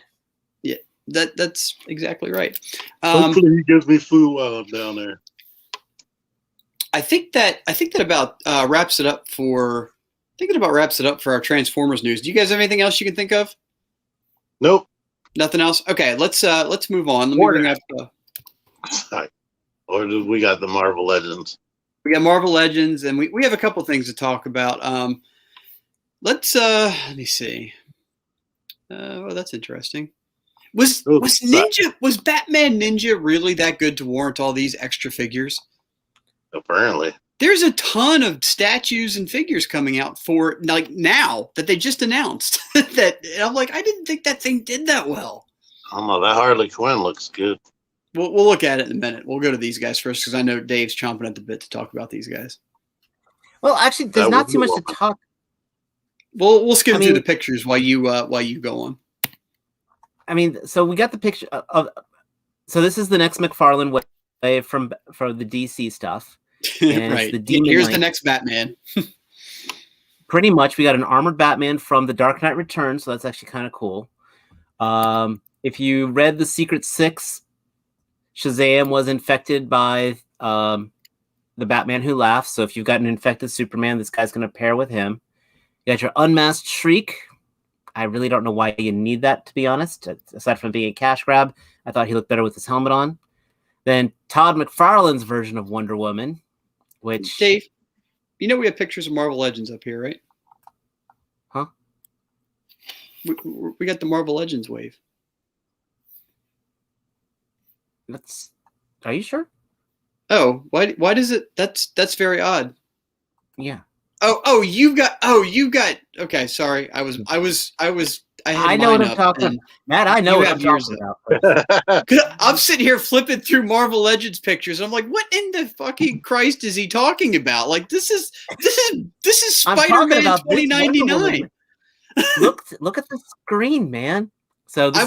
Yeah, that's exactly right. Hopefully he gives me food while I'm down there. I think that about wraps it up for. I think that about wraps it up for our Transformers news. Do you guys have anything else you can think of? Nope. Nothing else. Okay, let's move on. Let me bring up. Or do we got the Marvel Legends? We got Marvel Legends, and we have a couple things to talk about. Let me see. Oh, that's interesting. Was Batman Ninja really that good to warrant all these extra figures? Apparently. There's a ton of statues and figures coming out for like now that they just announced. That I'm like, I didn't think that thing did that well. I don't know. That Harley Quinn looks good. We'll look at it in a minute. We'll go to these guys first because I know Dave's chomping at the bit to talk about these guys. Well, actually, there's not too much to talk. We'll skim through the pictures while you go on. I mean, so we got the picture of. So this is the next McFarlane wave from the DC stuff. And right. The Demon Here's Knight. the next Batman. Pretty much, we got an armored Batman from The Dark Knight Returns, so that's actually kind of cool. If you read The Secret Six, Shazam was infected by the Batman Who Laughs. So if you've got an infected Superman, this guy's going to pair with him. You got your unmasked Shriek. I really don't know why you need that, to be honest. Aside from being a cash grab, I thought he looked better with his helmet on. Then Todd McFarlane's version of Wonder Woman, which... Dave, you know we have pictures of Marvel Legends up here, right? Huh? We got the Marvel Legends wave. Are you sure? Oh, why does it? That's very odd. Yeah. Oh, you got. Okay, sorry. I know what I'm talking about. Matt, I know what I'm talking about. I'm sitting here flipping through Marvel Legends pictures. I'm like, what in the fucking Christ is he talking about? Like, this is Spider-Man 2099. Look at the screen, man. So I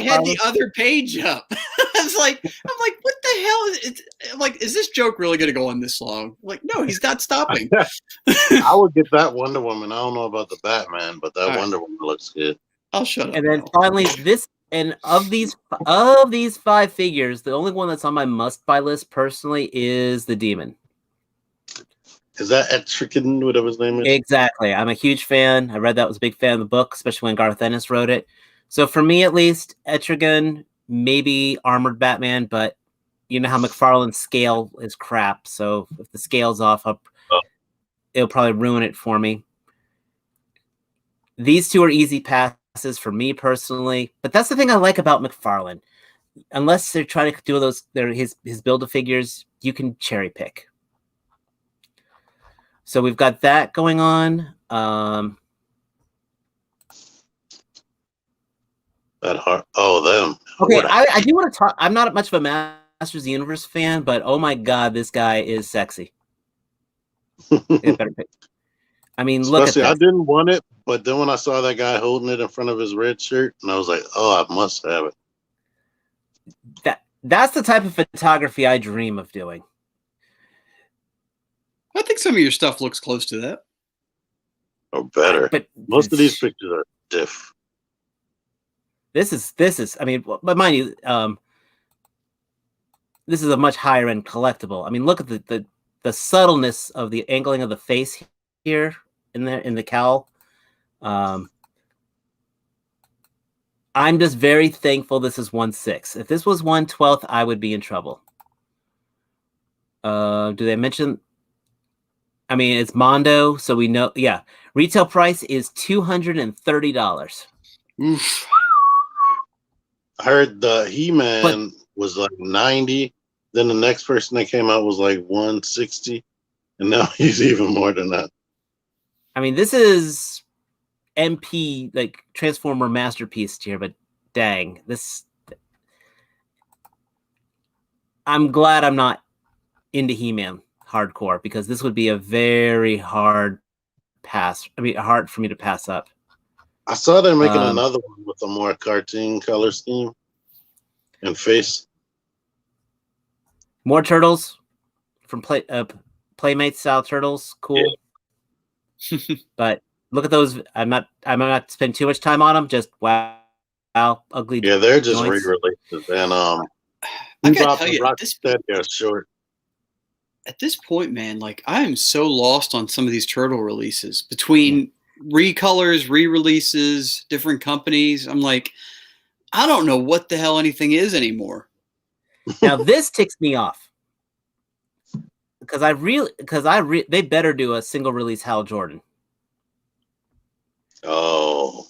had the other page up. I'm like, what the hell is it? Like, is this joke really going to go on this long? Like, no, he's not stopping. I would get that Wonder Woman. I don't know about the Batman, but that Wonder Woman looks good. I'll shut up. And then finally, of these 5 figures, the only one that's on my must-buy list personally is the Demon. Is that Etrigan, whatever his name is? Exactly. I'm a huge fan. I read that, was a big fan of the book, especially when Garth Ennis wrote it. So for me, at least, Etrigan, maybe Armored Batman, but you know how McFarlane's scale is crap. So if the scale's off, it'll probably ruin it for me. These two are easy passes for me personally, but that's the thing I like about McFarlane. Unless they're trying to do his Build-A-Figures, you can cherry pick. So we've got that going on. Them. Okay, I do want to talk. I'm not much of a Masters of the Universe fan, but oh my god, this guy is sexy. Better pick. I mean, look at this. I didn't want it, but then when I saw that guy holding it in front of his red shirt, and I was like, oh, I must have it. That's the type of photography I dream of doing. I think some of your stuff looks close to that. Or better. But most of these pictures are diff. This is. I mean, but mind you, this is a much higher end collectible. I mean, look at the subtleness of the angling of the face here in the cowl. I'm just very thankful this is 1/6. If this was 1/12, I would be in trouble. Do they mention? I mean, it's Mondo, so we know. Yeah, retail price is $230. Oof. I heard the He-Man was like 90. Then the next person that came out was like 160, and now he's even more than that. I mean, this is MP, like Transformer masterpiece here, but dang, this. I'm glad I'm not into He-Man hardcore, because this would be a very hard pass. I mean, hard for me to pass up. I saw they're making another one with a more cartoon color scheme and face. More turtles from Playmate style turtles, cool. Yeah. But look at those. I'm not spending too much time on them. Just wow, ugly. Yeah, they're just re-releases, and I gotta tell you, they're short. At this point, man, like I am so lost on some of these turtle releases between recolors, re-releases, different companies. I'm like, I don't know what the hell anything is anymore. Now this ticks me off because they better do a single release Hal Jordan. Oh.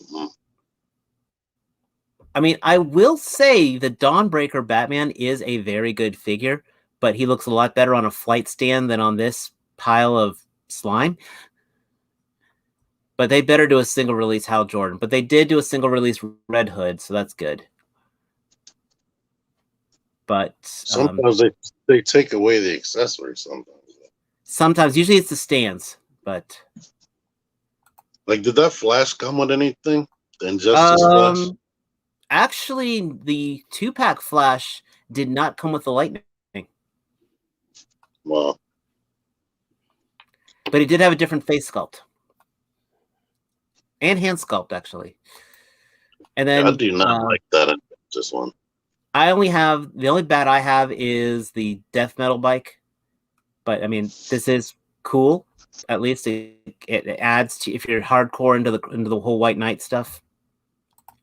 I mean, I will say the Dawnbreaker Batman is a very good figure, but he looks a lot better on a flight stand than on this pile of slime. But they better do a single release Hal Jordan. But they did do a single release Red Hood, so that's good. But sometimes they take away the accessories. Sometimes, usually it's the stands. But like, did that Flash come with anything? The Injustice Flash? Actually, the 2-pack Flash did not come with the lightning. Wow. But he did have a different face sculpt. And hand sculpt, actually. And then I do not like that in this one. The only bat I have is the death metal bike. But I mean, this is cool. At least it adds to, if you're hardcore into the whole White Knight stuff.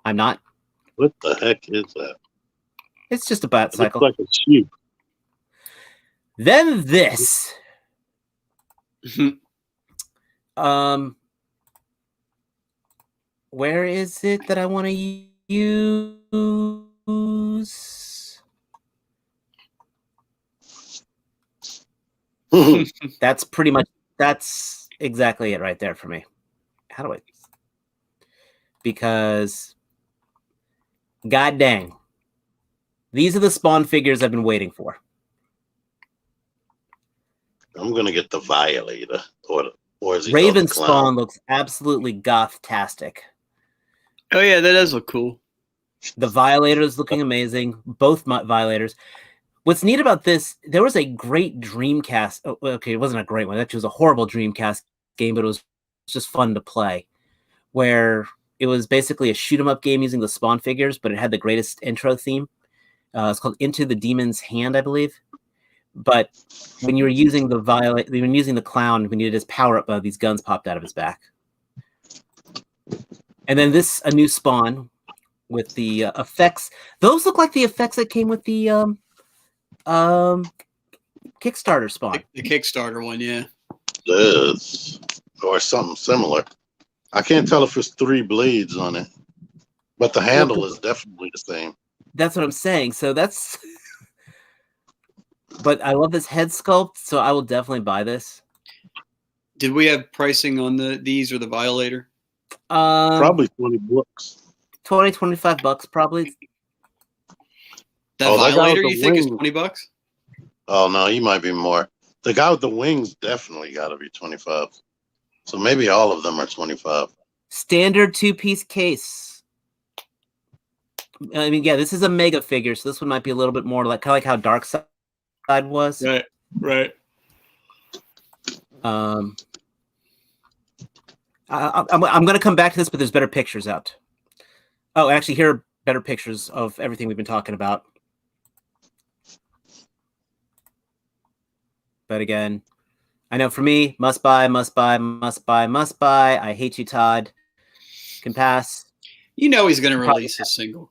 I'm not. What the heck is that? It's just a bat cycle. Looks like a sheep. Then this. Where is it that I want to use? That's exactly it right there for me. How do I? Because, god dang, these are the Spawn figures I've been waiting for. I'm gonna get the Violator, or is he Raven Spawn looks absolutely goth-tastic. Oh yeah, that does look cool. The Violator is looking amazing. Both Violators. What's neat about this, there was a great Dreamcast. Oh, okay, it wasn't a great one. Actually, it was a horrible Dreamcast game, but it was just fun to play. Where it was basically a shoot 'em up game using the Spawn figures, but it had the greatest intro theme. It's called Into the Demon's Hand, I believe. But when you were using the clown, when you did his power up, these guns popped out of his back. And then a new Spawn with the effects. Those look like the effects that came with the Kickstarter Spawn. The Kickstarter one, yeah. This or something similar. I can't tell if it's 3 blades on it, but the handle is definitely the same. That's what I'm saying. So that's. But I love this head sculpt, so I will definitely buy this. Did we have pricing on these or the Violator? Probably $20. $25 probably. That Violator you think is $20? Oh no, he might be more. The guy with the wings definitely got to be 25. So maybe all of them are 25. Standard 2-piece case. I mean, yeah, this is a mega figure, so this one might be a little bit more like kind of like how Darkseid was. Right. I'm going to come back to this, but there's better pictures out. Oh, actually, here are better pictures of everything we've been talking about. But again, I know for me, must buy, must buy, must buy, must buy. I hate you, Todd. Can pass. You know he's going to release a single.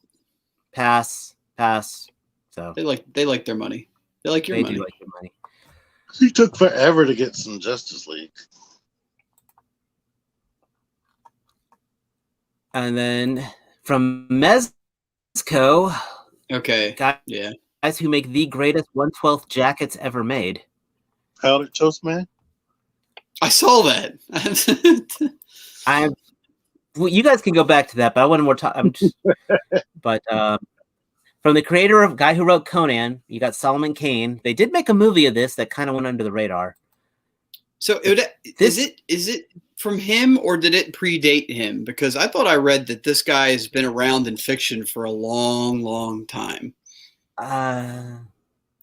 Pass. So they like their money. They like your money. They do like your money. He took forever to get some Justice League. And then from Mezco. Okay. Guys who make the greatest 1/12 jackets ever made. Powdered Toast Man? I saw that. Well, you guys can go back to that, but I want more time. But from the creator of guy who wrote Conan, you got Solomon Kane. They did make a movie of this that kind of went under the radar. So is it from him or did it predate him? Because I thought I read that this guy has been around in fiction for a long, long time.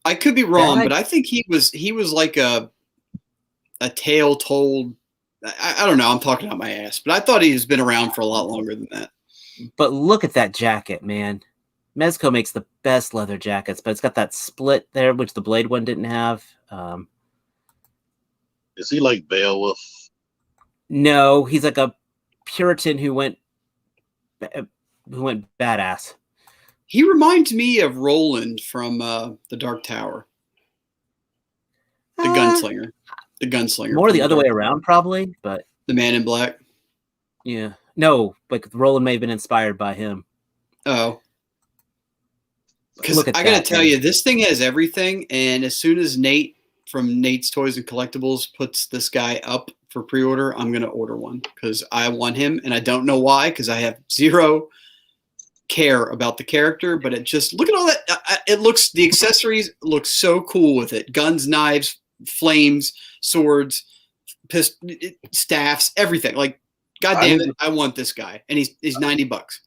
I could be wrong, but I think he was like a tale told. I don't know. I'm talking out my ass, but I thought he's been around for a lot longer than that. But look at that jacket, man. Mezco makes the best leather jackets, but it's got that split there, which the Blade one didn't have. Is he like Beowulf? No, he's like a Puritan who went badass. He reminds me of Roland from The Dark Tower. The gunslinger. The gunslinger. More the other way around, probably, but the Man in Black. Yeah. No, like Roland may have been inspired by him. Oh. Because I got to tell you, this thing has everything, and as soon as Nate from Nate's Toys and Collectibles puts this guy up for pre-order, I'm going to order one because I want him, and I don't know why, because I have zero care about the character, but it just, look at all that. The accessories look so cool with it. Guns, knives, flames, swords, staffs, everything. Like, God damn it, I want this guy. And he's $90.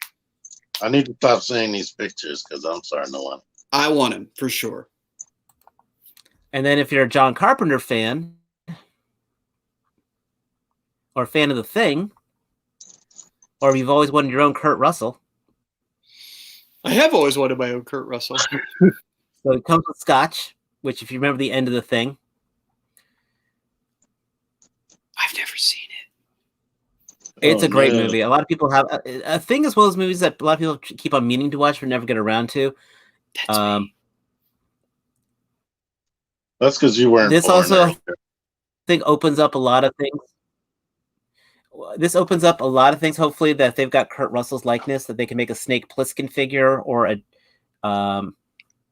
I need to stop seeing these pictures because I'm starting to want him. I want him for sure. And then if you're a John Carpenter fan or a fan of The Thing, or if you've always wanted your own Kurt Russell. I have always wanted my own Kurt Russell. So it comes with Scotch, which if you remember the end of The Thing. I've never seen it. It's a great movie. A lot of people have a thing as well as movies that a lot of people keep on meaning to watch but never get around to. That's because you weren't. This also, I think, opens up a lot of things. This opens up a lot of things. Hopefully, that if they've got Kurt Russell's likeness, that they can make a Snake Plissken figure or a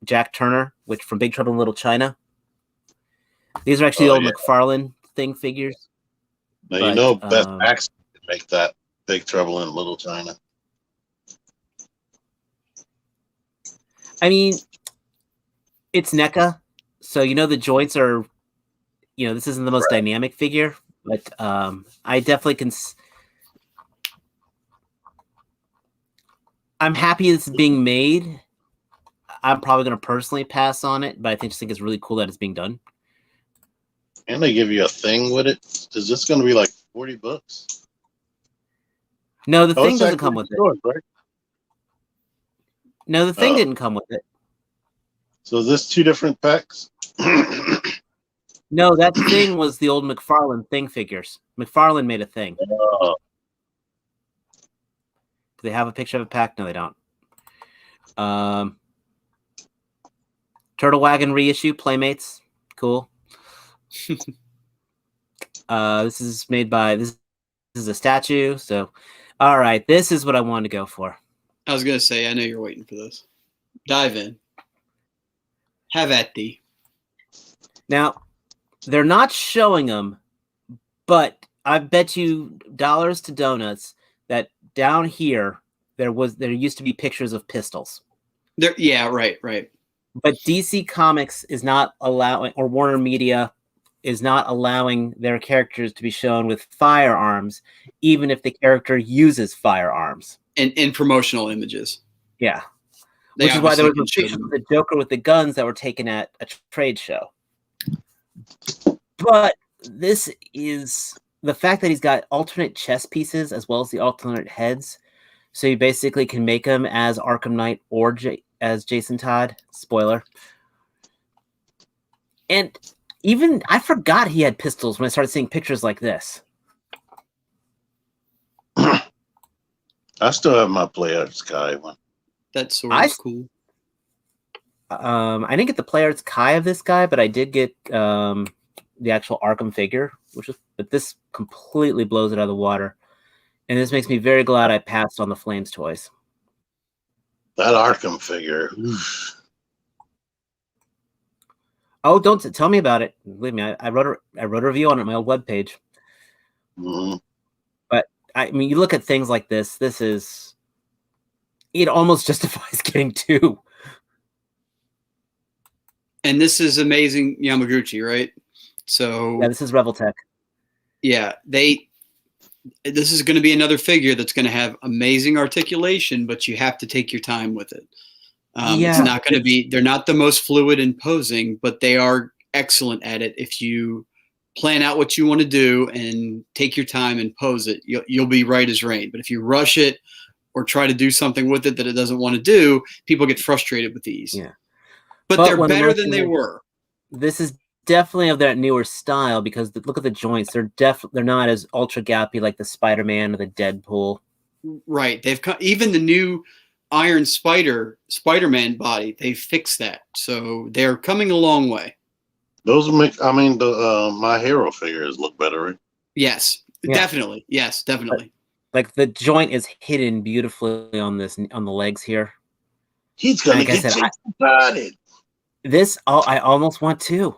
Jack Turner, which from Big Trouble in Little China. These are actually old McFarlane Thing figures. Now, Beth Paxton can make that Big Trouble in Little China. I mean, it's NECA, so the joints are, this isn't the most dynamic figure, but I definitely can. I'm happy this is being made. I'm probably going to personally pass on it, but I just think it's really cool that it's being done. And they give you a thing with it. Is this going to be like $40? No, the thing doesn't come with it. Right? No, the thing didn't come with it. So is this 2 different packs? No, that thing was the old McFarlane Thing figures. McFarlane made a thing. Do they have a picture of a pack? No, they don't. Turtle Wagon reissue, Playmates. Cool. This is made by this is a statue. So, all right, this is what I wanted to go for. I was gonna say, I know you're waiting for this. Dive in. Have at thee. Now, they're not showing them, but I bet you dollars to donuts that down here there used to be pictures of pistols. Right. But DC Comics is not allowing, or Warner Media is not allowing their characters to be shown with firearms, even if the character uses firearms. In promotional images. Yeah. Which is why there were those pictures of the Joker with the guns that were taken at a trade show. But this is the fact that he's got alternate chess pieces as well as the alternate heads. So you basically can make him as Arkham Knight or as Jason Todd. Spoiler. And even I forgot he had pistols when I started seeing pictures like this. I still have my Players Kai one. That's sort of cool. I didn't get the Players Kai of this guy, but I did get the actual Arkham figure, but this completely blows it out of the water. And this makes me very glad I passed on the Flames toys. That Arkham figure. Oof. Oh, don't tell me about it. Believe me, I wrote a review on it on my old webpage. Mm-hmm. But I mean, you look at things like this. This is it almost justifies getting two. And this is amazing Yamaguchi, right? So yeah, this is Reveltech. Yeah, this is going to be another figure that's going to have amazing articulation, but you have to take your time with it. It's not going to be, they're not the most fluid and posing, but they are excellent at it. If you plan out what you want to do and take your time and pose it, you'll be right as rain. But if you rush it or try to do something with it that it doesn't want to do, people get frustrated with these. Yeah. But they're better than they were. This is definitely of that newer style because look at the joints. They're not as ultra gappy like the Spider-Man or the Deadpool. Right. They've even the new Iron Spider-Man body. They fixed that, so they're coming a long way. Those make. I mean, the My Hero figures look better. Right? Yes, definitely. Yes, definitely. Like the joint is hidden beautifully on the legs here. He's gonna get started. This I almost want two.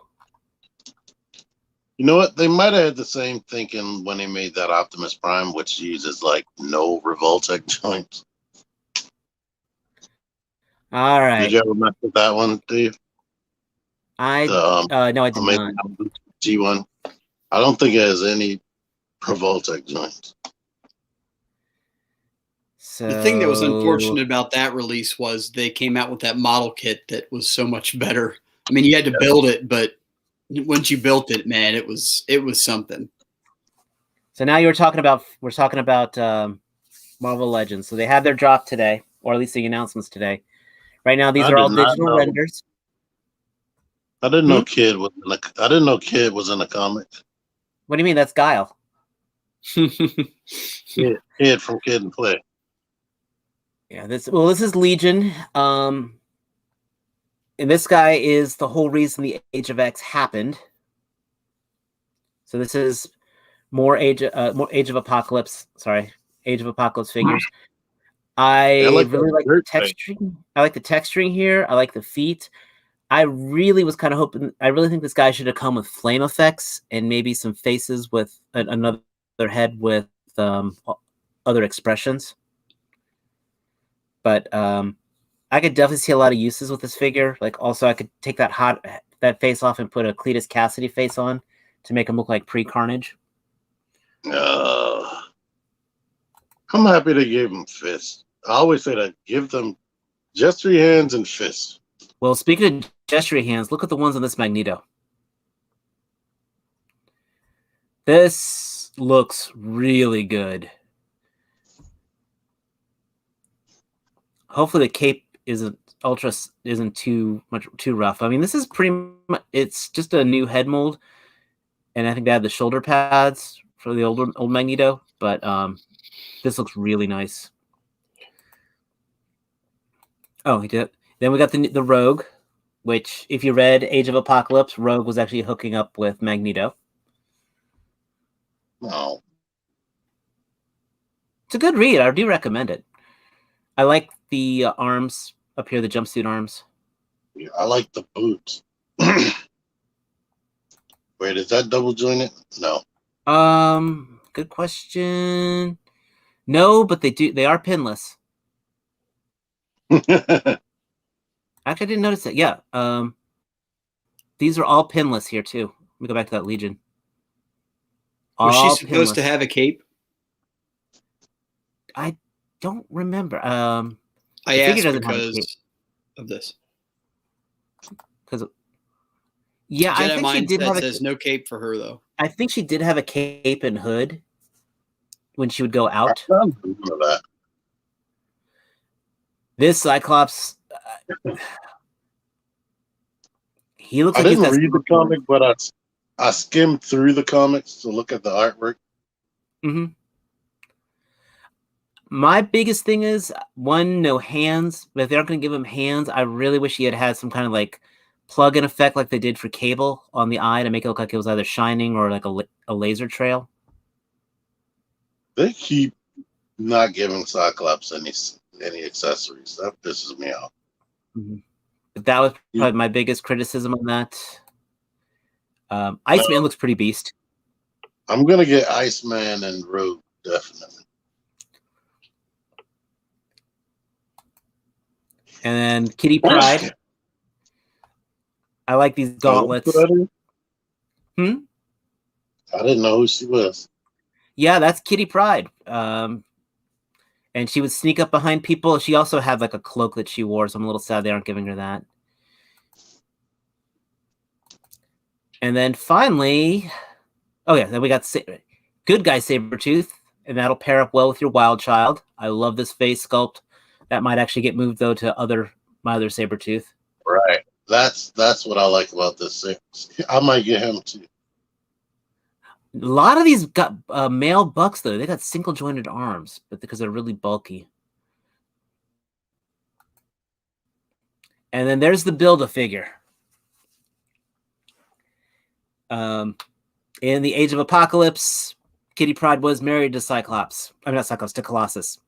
You know what? They might have had the same thinking when they made that Optimus Prime, which uses like no Revoltech joints. All right. Did you ever mess with that one, Dave? No, I did not. G1. I don't think it has any Revoltech joints. So the thing that was unfortunate about that release was they came out with that model kit that was so much better. I mean, you had to build it, but once you built it, man, it was something. So now we're talking about Marvel Legends. So they had their drop today, or at least the announcements today. Right now, these are all digital renders. I didn't know Kid was in the comic. What do you mean? That's Guile. Kid from Kid and Play. Yeah, this is Legion. And this guy is the whole reason the Age of X happened. So this is more Age of Apocalypse. Sorry, Age of Apocalypse figures. I really like the texturing. I like the texturing here. I like the feet. I really was kind of hoping. I really think this guy should have come with flame effects and maybe some faces with another head with other expressions. But I could definitely see a lot of uses with this figure. Like, also, I could take that face off and put a Cletus Cassidy face on to make him look like pre-Carnage. I'm happy they gave him fists. I always say that. Give them gestury hands and fists. Well, speaking of gestury hands, look at the ones on this Magneto. This looks really good. Hopefully the cape isn't too rough. I mean, this is pretty much, it's just a new head mold, and I think they had the shoulder pads for the old Magneto, but this looks really nice. Oh, he did. Then we got the Rogue, which, if you read Age of Apocalypse, Rogue was actually hooking up with Magneto. No. It's a good read. I do recommend it. I like the arms up here, the jumpsuit arms. Yeah, I like the boots. Wait, is that double jointed? No. Good question. No, but they are pinless. Actually, I didn't notice that. Yeah. These are all pinless here too. Let me go back to that Legion. Was she supposed to have a cape? I don't remember. I asked because of this? Because yeah, Jedi I think she did Mindset have says no cape for her though. I think she did have a cape and hood when she would go out. I remember that. This Cyclops, he looks I like he's didn't got read the comic, but I skimmed through the comics to look at the artwork. Mm-hmm. My biggest thing is, one, no hands. But if they aren't going to give him hands, I really wish he had some kind of like plug-in effect like they did for Cable on the eye to make it look like it was either shining or like a laser trail. They keep not giving Cyclops any accessories. That pisses me off. Mm-hmm. But that was probably my biggest criticism on that. Iceman looks pretty beast. I'm going to get Iceman and Rogue, definitely. And then Kitty Pryde. I like these gauntlets. I didn't know who she was. Yeah, that's Kitty Pryde. And she would sneak up behind people. She also had like a cloak that she wore, so I'm a little sad they aren't giving her that. And then finally, then we got good guy Sabretooth, and that'll pair up well with your Wild Child. I love this face sculpt. That might actually get moved though to my other Sabretooth. Right. That's what I like about this. I might get him too. A lot of these got male bucks though. They got single jointed arms, but because they're really bulky. And then there's the Build-A-Figure. In the Age of Apocalypse, Kitty Pryde was married to Cyclops. I'm not Cyclops, to Colossus.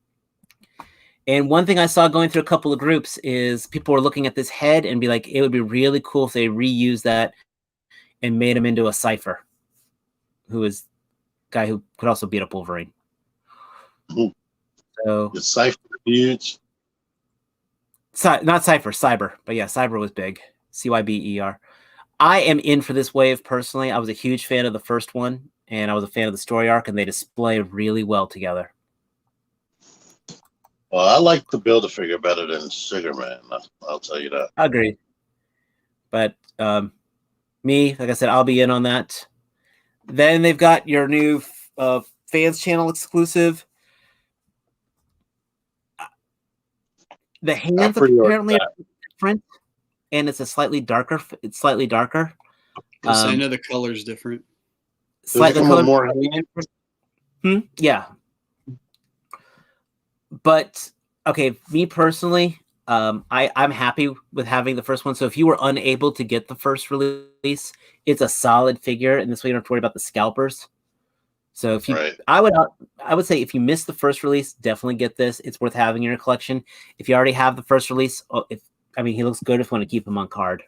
And one thing I saw going through a couple of groups is people were looking at this head and be like, it would be really cool if they reused that and made him into a Cypher, who is a guy who could also beat up Wolverine. Ooh. So the Cypher huge. Not Cypher, Cyber. But yeah, Cyber was big. Cyber. I am in for this wave personally. I was a huge fan of the first one, and I was a fan of the story arc, and they display really well together. Well, I like the Build-A-Figure better than Sugar Man. I'll tell you that. Agreed. But me, like I said, I'll be in on that. Then they've got your new fans channel exclusive. The hands apparently are different, and it's slightly darker. It's slightly darker. I know the color's different. Slightly more hands. Yeah. But okay, me personally, I'm happy with having the first one. So if you were unable to get the first release, it's a solid figure, and this way you don't have to worry about the scalpers. So if you, I would say if you missed the first release, definitely get this. It's worth having in your collection. If you already have the first release, he looks good if you want to keep him on card.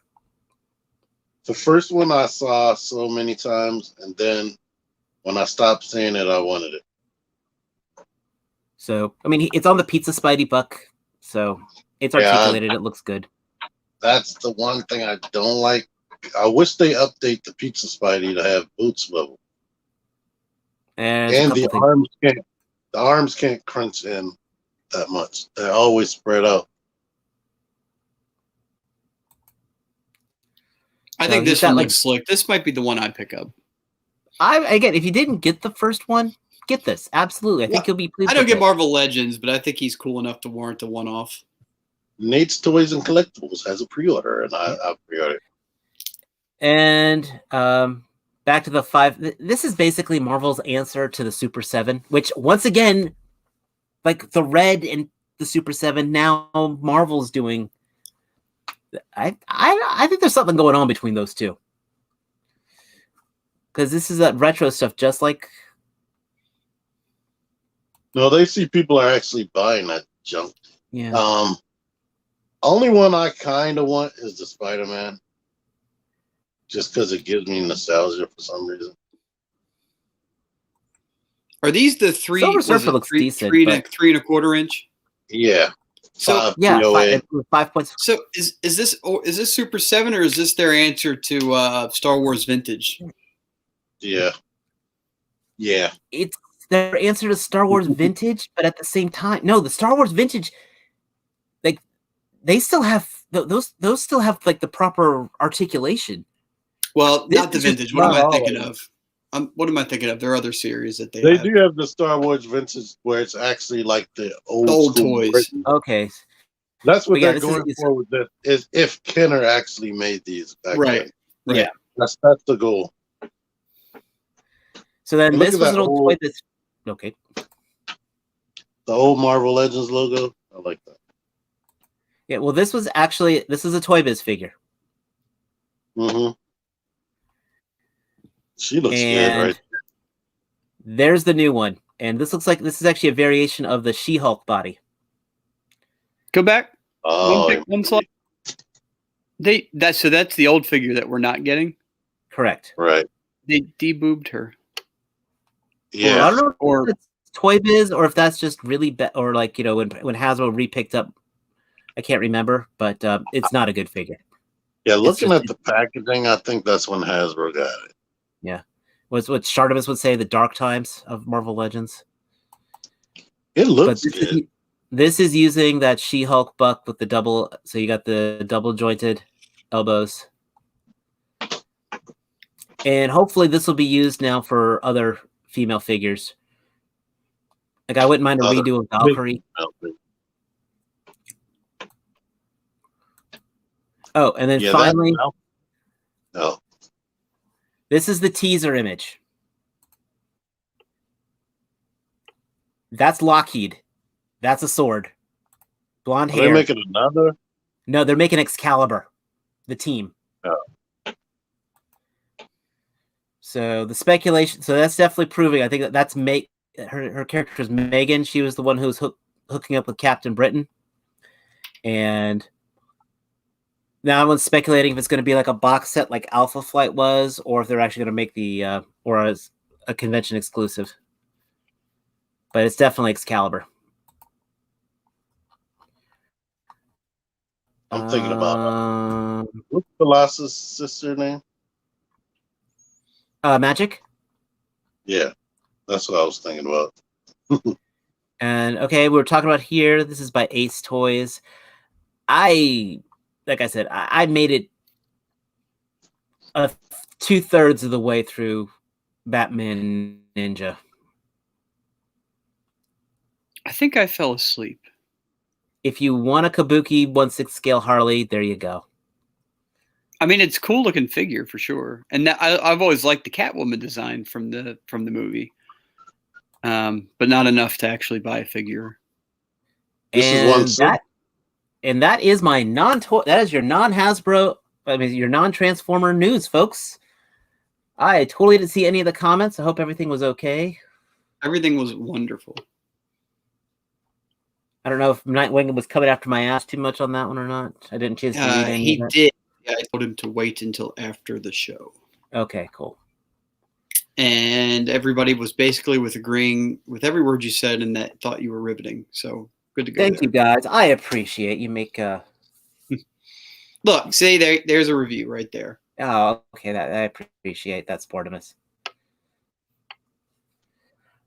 The first one I saw so many times, and then when I stopped seeing it, I wanted it. So, it's on the Pizza Spidey buck, so it's articulated. It looks good. That's the one thing I don't like. I wish they update the Pizza Spidey to have boot swivel. And the arms can't crunch in that much. They're always spread out. I think this one looks slick. This might be the one I'd pick up. Again, if you didn't get the first one, get this. Absolutely. I think you'll be pleased. I don't get Marvel Legends, but I think he's cool enough to warrant a one-off. Nate's Toys and Collectibles has a pre-order, and I pre-ordered. And back to the 5. This is basically Marvel's answer to the Super 7, which once again, like the Red and the Super 7, now Marvel's doing. I think there's something going on between those two. Because this is that retro stuff, just like. No, they see people are actually buying that junk. Yeah. Only one I kind of want is the Spider-Man. Just because it gives me nostalgia for some reason. Are these the three? Silver Surfer looks decent. 3.25 inch. Yeah. So 5 points. So is this Super 7 or is this their answer to Star Wars Vintage? Yeah. Yeah. It's their answer to Star Wars Vintage, but at the same time, no, the Star Wars Vintage, like they still have those still have like the proper articulation. Well, not the vintage. What am I thinking of? What am I thinking of? There are other series that they do have the Star Wars vintage where it's actually like the old toys. Britain. Okay. That's what they're going for with this. Is if Kenner actually made these back then. Right. Yeah. That's the goal. So then this was an old toy that's okay. The old Marvel Legends logo. I like that. Yeah, well, this is a Toy Biz figure. Mm-hmm. She looks good, right? There's the new one, and this looks like this is actually a variation of the She-Hulk body. Go back. Oh, one slide. So that's the old figure that we're not getting. Correct. Right. They deboobed her. Yeah. Well, I don't know if it's Toy Biz or if that's just really or like when Hasbro repicked up. I can't remember, but it's not a good figure. Yeah, looking at the packaging, I think that's when Hasbro got it. Yeah. What's what Shardamus would say, the dark times of Marvel Legends. It looks good. This is using that She-Hulk buck with the double, so you got the double jointed elbows. And hopefully this will be used now for other female figures. Like I wouldn't mind a redo of Valkyrie. Oh, and then finally, this is the teaser image. That's Lockheed. That's a sword. Blonde hair. Are they making another? No, they're making Excalibur. The team. Oh. So the speculation. So that's definitely proving. I think that's her character is Megan. She was the one who was hooking up with Captain Britain. And now everyone's speculating if it's going to be like a box set like Alpha Flight was, or if they're actually going to make the or as a convention exclusive. But it's definitely Excalibur. I'm thinking about what's Colossus' sister name? Magic. Yeah, that's what I was thinking about. And okay, we're talking about here. This is by Ace Toys. Like I said, I made it 2/3 of the way through Batman Ninja. I think I fell asleep. If you want a Kabuki 1/6 scale Harley, there you go. I mean, it's a cool looking figure for sure, and I've always liked the Catwoman design from the movie, but not enough to actually buy a figure. And that is my non-toy. That is your non-Hasbro. I mean, your non-Transformer news, folks. I totally didn't see any of the comments. I hope everything was okay. Everything was wonderful. I don't know if Nightwing was coming after my ass too much on that one or not. I didn't chance to read any. He did. Yeah, I told him to wait until after the show. Okay, cool. And everybody was basically agreeing with every word you said, and that thought you were riveting. So good to go. Thank you, guys. I appreciate you make. Look, see there's a review right there. Oh, okay. That I appreciate that, Sportimus.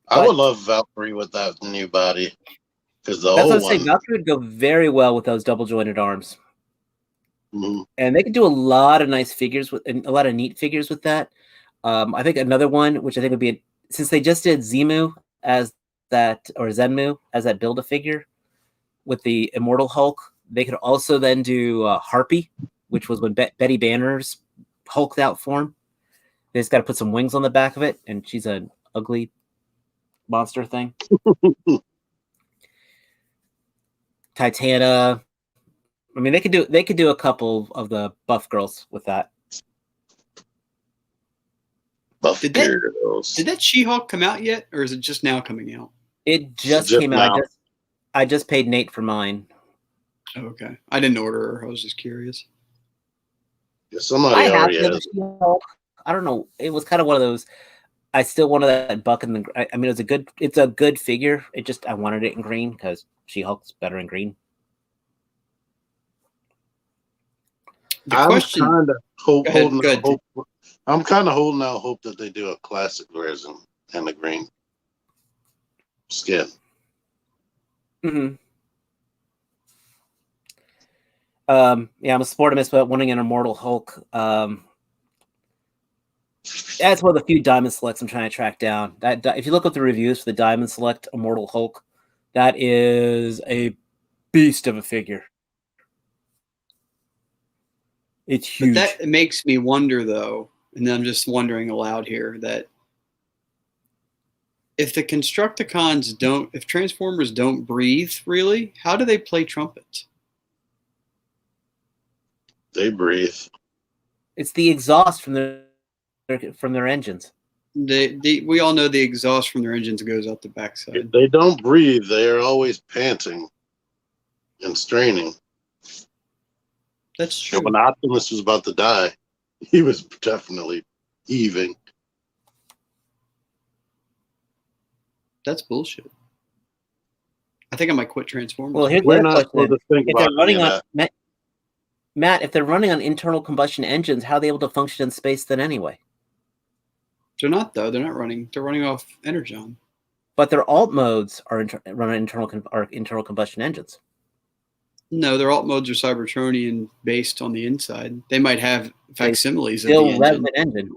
I would love Valkyrie with that new body. Because that's what I'm saying. Valkyrie would go very well with those double jointed arms. Mm-hmm. And they could do a lot of nice figures and a lot of neat figures with that. I think another one, which I think would be since they just did Zemu as that, or Zenmu as that Build-A-Figure with the Immortal Hulk, they could also then do Harpy, which was when Betty Banner's hulked out form. They just got to put some wings on the back of it, and she's an ugly monster thing. Titana. I mean, they could do a couple of the buff girls with that. Did that She-Hulk come out yet, or is it just now coming out? It just came out. I just paid Nate for mine. Oh, okay. I didn't order her. I was just curious. Yeah, somebody already has. I don't know. It was kind of one of those. I still wanted that buck in the. I mean, it's a good figure. It just I wanted it in green because She-Hulk's better in green. I'm kind of holding out hope that they do a classic version and the green skin. Mm-hmm. I'm a sportimist, but wanting an Immortal Hulk. That's one of the few Diamond Selects I'm trying to track down. That if you look up the reviews for the Diamond Select Immortal Hulk, that is a beast of a figure. It's huge. But that makes me wonder, though, and I'm just wondering aloud here, that if the Constructicons if Transformers don't breathe, really, how do they play trumpets? They breathe. It's the exhaust from their engines. We all know the exhaust from their engines goes out the backside. If they don't breathe, they are always panting and straining. That's true. And when Optimus was about to die, he was definitely heaving. That's bullshit. I think I might quit Transformers. Well, here's We're the not supposed to think if about they're running any of on that. Matt, if they're running on internal combustion engines, how are they able to function in space then anyway? They're not, though. They're not running. They're running off Energon. But their alt modes are run on internal combustion engines. No, their alt modes are Cybertronian based on the inside. They might have facsimiles of Still the rev an engine.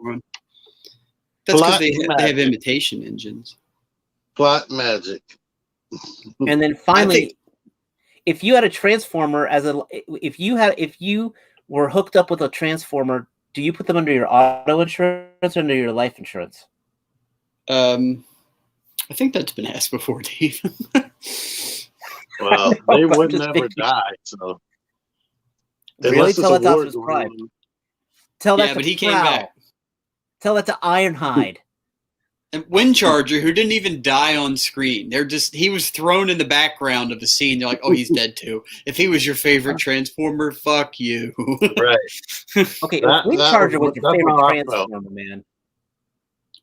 That's because they have imitation engines. Plot magic. And then finally, if you had a Transformer if you were hooked up with a Transformer, do you put them under your auto insurance or under your life insurance? I think that's been asked before, Dave. Well, they would never die, so. Really? Tell that to Optimus Prime. Tell that to but he Prowl. came back. Tell that to Ironhide. And Windcharger, who didn't even die on screen. He was thrown in the background of the scene. They're like, oh, he's dead too. If he was your favorite Transformer, fuck you. Right. Okay, Windcharger was your favorite Transformer, man.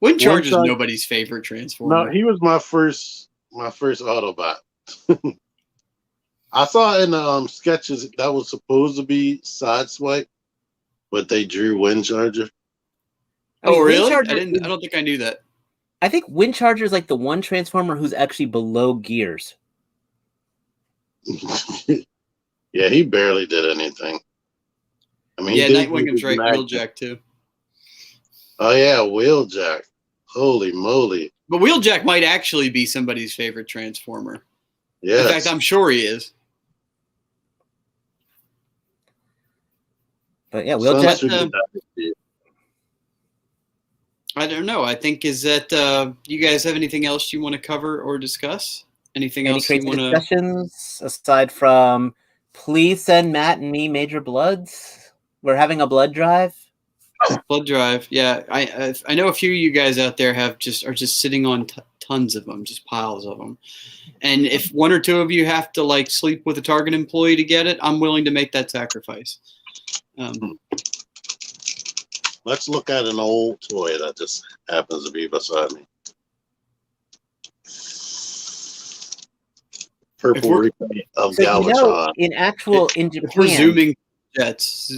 Windcharger's nobody's favorite Transformer. No, he was my first Autobot. I saw in sketches that was supposed to be Sideswipe, but they drew Windcharger. Oh, really? I don't think I knew that. I think Windcharger is like the one Transformer who's actually below Gears. Yeah, he barely did anything. I mean, Nightwing and Drake, Wheeljack too. Oh yeah, Wheeljack. Holy moly! But Wheeljack might actually be somebody's favorite Transformer. Yeah. In fact, I'm sure he is. But yeah, Wheeljack. I don't know. I think is that you guys have anything else you want to cover or discuss? Anything else you want to discussions aside from please send Matt and me Major Bloods? We're having a blood drive. Blood drive, yeah. I know a few of you guys out there are just sitting on tons of them, just piles of them. And if one or two of you have to like sleep with a Target employee to get it, I'm willing to make that sacrifice. Let's look at an old toy that just happens to be beside me. Purple repaint of Galvatron. In Japan, we're zooming jets.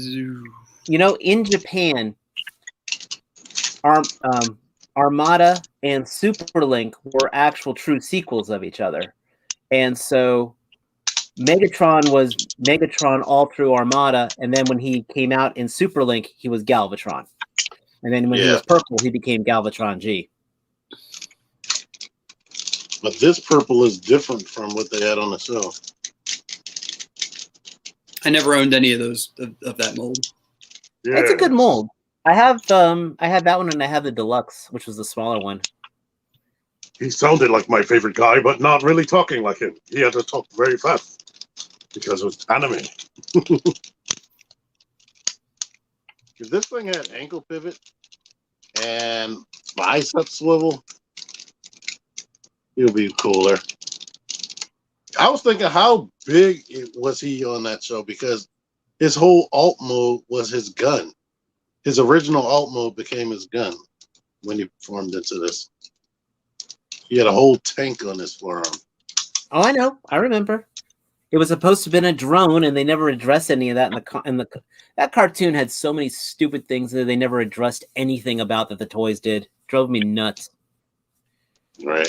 In Japan, Armada and Superlink were actual true sequels of each other, and so Megatron was Megatron all through Armada, and then when he came out in Superlink, he was Galvatron. And then when he was purple, he became Galvatron G. But this purple is different from what they had on the show. I never owned any of those of that mold. Yeah. It's a good mold. I have that one, and I have the deluxe, which was the smaller one. He sounded like my favorite guy, but not really talking like him. He had to talk very fast because it was anime. If this thing had ankle pivot and bicep swivel, it would be cooler. I was thinking, how big was he on that show? Because his whole alt mode was his gun. His original alt mode became his gun when he formed into this. He had a whole tank on his forearm. Oh, I know. I remember. It was supposed to have been a drone, and they never addressed any of that. That cartoon had so many stupid things that they never addressed anything about that the toys did. Drove me nuts. Right.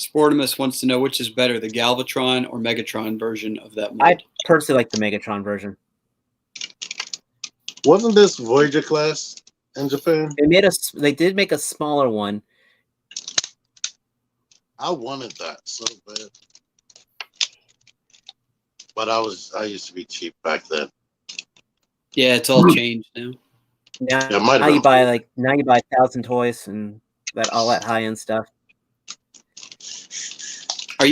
Sportimus wants to know which is better, the Galvatron or Megatron version of that mold. I personally like the Megatron version. Wasn't this Voyager class in Japan? They did make a smaller one. I wanted that so bad. But I used to be cheap back then. Yeah, it's all changed now. Now you buy 1,000 toys and all that high end stuff. Are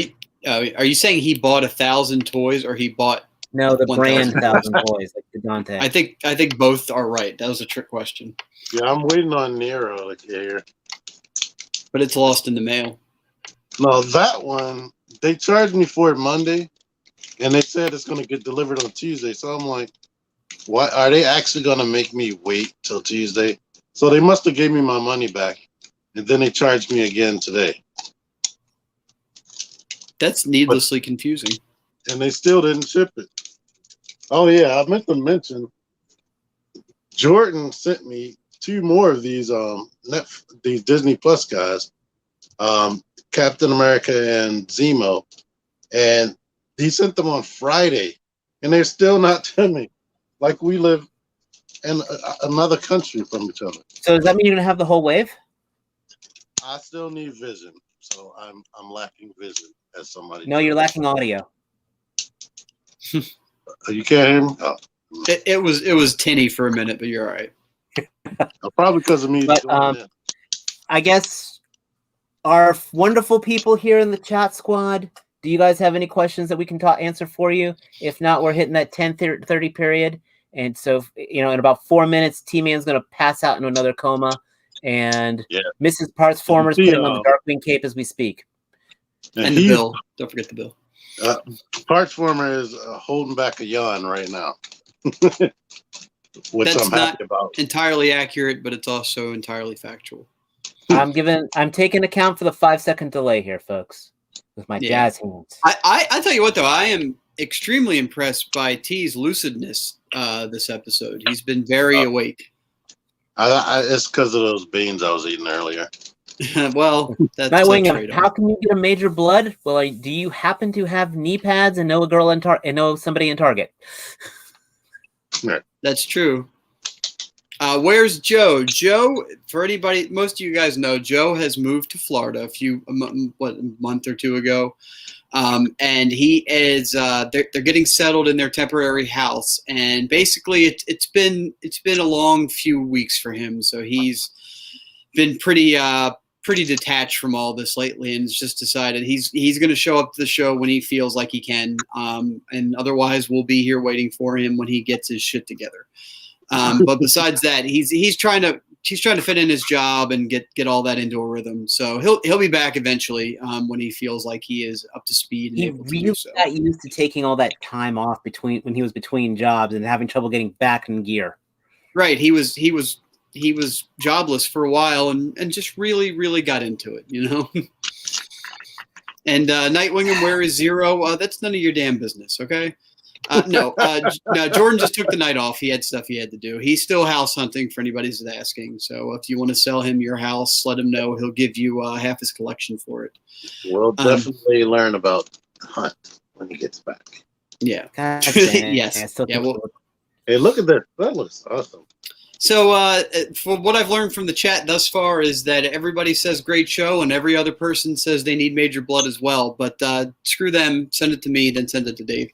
you saying he bought 1,000 toys or he bought? No, the 1, brand 1,000 toys like the Dante. I think both are right. That was a trick question. Yeah, I'm waiting on Nero to get here. But it's lost in the mail. No, that one they charged me for it Monday, and they said it's going to get delivered on Tuesday. So I'm like, why are they actually going to make me wait till Tuesday? So they must have gave me my money back, and then they charged me again today. That's needlessly confusing. And they still didn't ship it. Oh yeah, I meant to mention, Jordan sent me 2 more of these these Disney Plus guys, Captain America and Zemo, and he sent them on Friday, and they're still not to me. Like we live in another country from each other. So does that mean you're gonna have the whole wave? I still need vision, so I'm lacking vision as somebody. No, you're lacking audio. You can't hear me? Oh. It was tinny for a minute, but you're all right. Probably because of me. But I guess our wonderful people here in the chat squad, do you guys have any questions that we can answer for you? If not, we're hitting that 10:30 period. And so, in about 4 minutes, T-Man's going to pass out into another coma. And Mrs. Partsformer is putting on the Darkwing cape as we speak. And the bill. Don't forget the bill. Partsformer is holding back a yawn right now. Which That's I'm happy about. Entirely accurate, but it's also entirely factual. I'm taking account for the 5-second delay here, folks, with my jazz hands. I tell you what, though, I am extremely impressed by T's lucidness this episode. He's been very awake. It's because of those beans I was eating earlier. Well, that's Nightwing, how can you get a major blood? Well, do you happen to have knee pads and know a girl and know somebody in Target? Right. That's true. Where's Joe? Joe, for anybody, most of you guys know, Joe has moved to Florida a month or 2 ago. And he is they're getting settled in their temporary house, and basically it's been a long few weeks for him. So he's been pretty detached from all this lately, and has just decided he's going to show up to the show when he feels like he can, and otherwise we'll be here waiting for him when he gets his shit together. But besides that, he's trying to fit in his job and get all that into a rhythm. So he'll be back eventually when he feels like he is up to speed. And he really got used to taking all that time off when he was between jobs and having trouble getting back in gear. Right. He was jobless for a while and just really got into it, And Nightwing and Where is Zero? That's none of your damn business, okay? No, Jordan just took the night off. He had stuff he had to do. He's still house hunting for anybody who's asking. So if you want to sell him your house, let him know. He'll give you half his collection for it. We'll definitely learn about hunt when he gets back. Yeah. Yes. Hey, look at this. That looks awesome. So for what I've learned from the chat thus far is that everybody says great show and every other person says they need Major Blood as well. But screw them. Send it to me, then send it to Dave.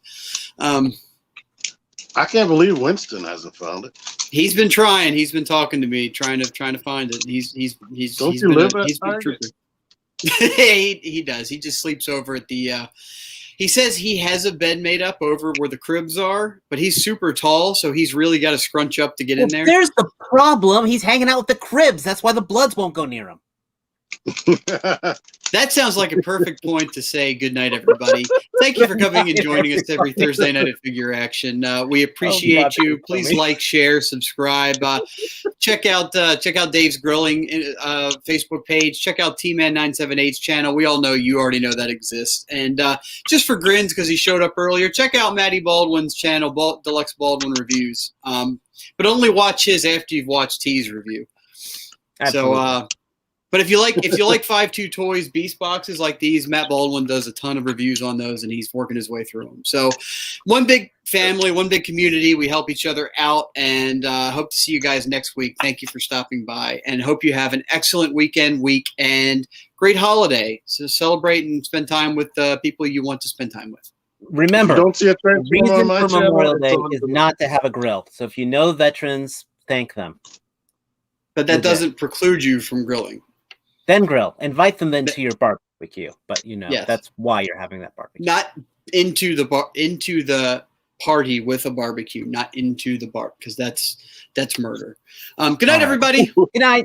I can't believe Winston hasn't found it. He's been trying. He's been talking to me, trying to find it. He's Don't he's you been live a, at he's been a Target? trooper. He does. He just sleeps over at the. He says he has a bed made up over where the cribs are, but he's super tall, so he's really got to scrunch up to get in there. There's the problem. He's hanging out with the cribs. That's why the Bloods won't go near him. That sounds like a perfect point to say good night, everybody. Thank you for coming and joining us every Thursday night at Figure Action. We appreciate you. Please like, share, subscribe. Check out Dave's Grilling Facebook page. Check out T-Man978's channel. We all know you already know that exists. And just for grins, because he showed up earlier, check out Matty Baldwin's channel, Deluxe Baldwin Reviews. But only watch his after you've watched T's review. Absolutely. So But if you like 5.2 toys, beast boxes like these, Matt Baldwin does a ton of reviews on those, and he's working his way through them. So, one big family, one big community. We help each other out, and hope to see you guys next week. Thank you for stopping by, and hope you have an excellent week, and great holiday. So celebrate and spend time with the people you want to spend time with. Remember, don't see a the reason for Memorial Day is not to have a grill. So if you know veterans, thank them. But that doesn't preclude you from grilling. Then grill. Invite them then to your barbecue. But yes. That's why you're having that barbecue. Not into the party with a barbecue, not into the bar, because that's murder. Good night, everybody. Good night.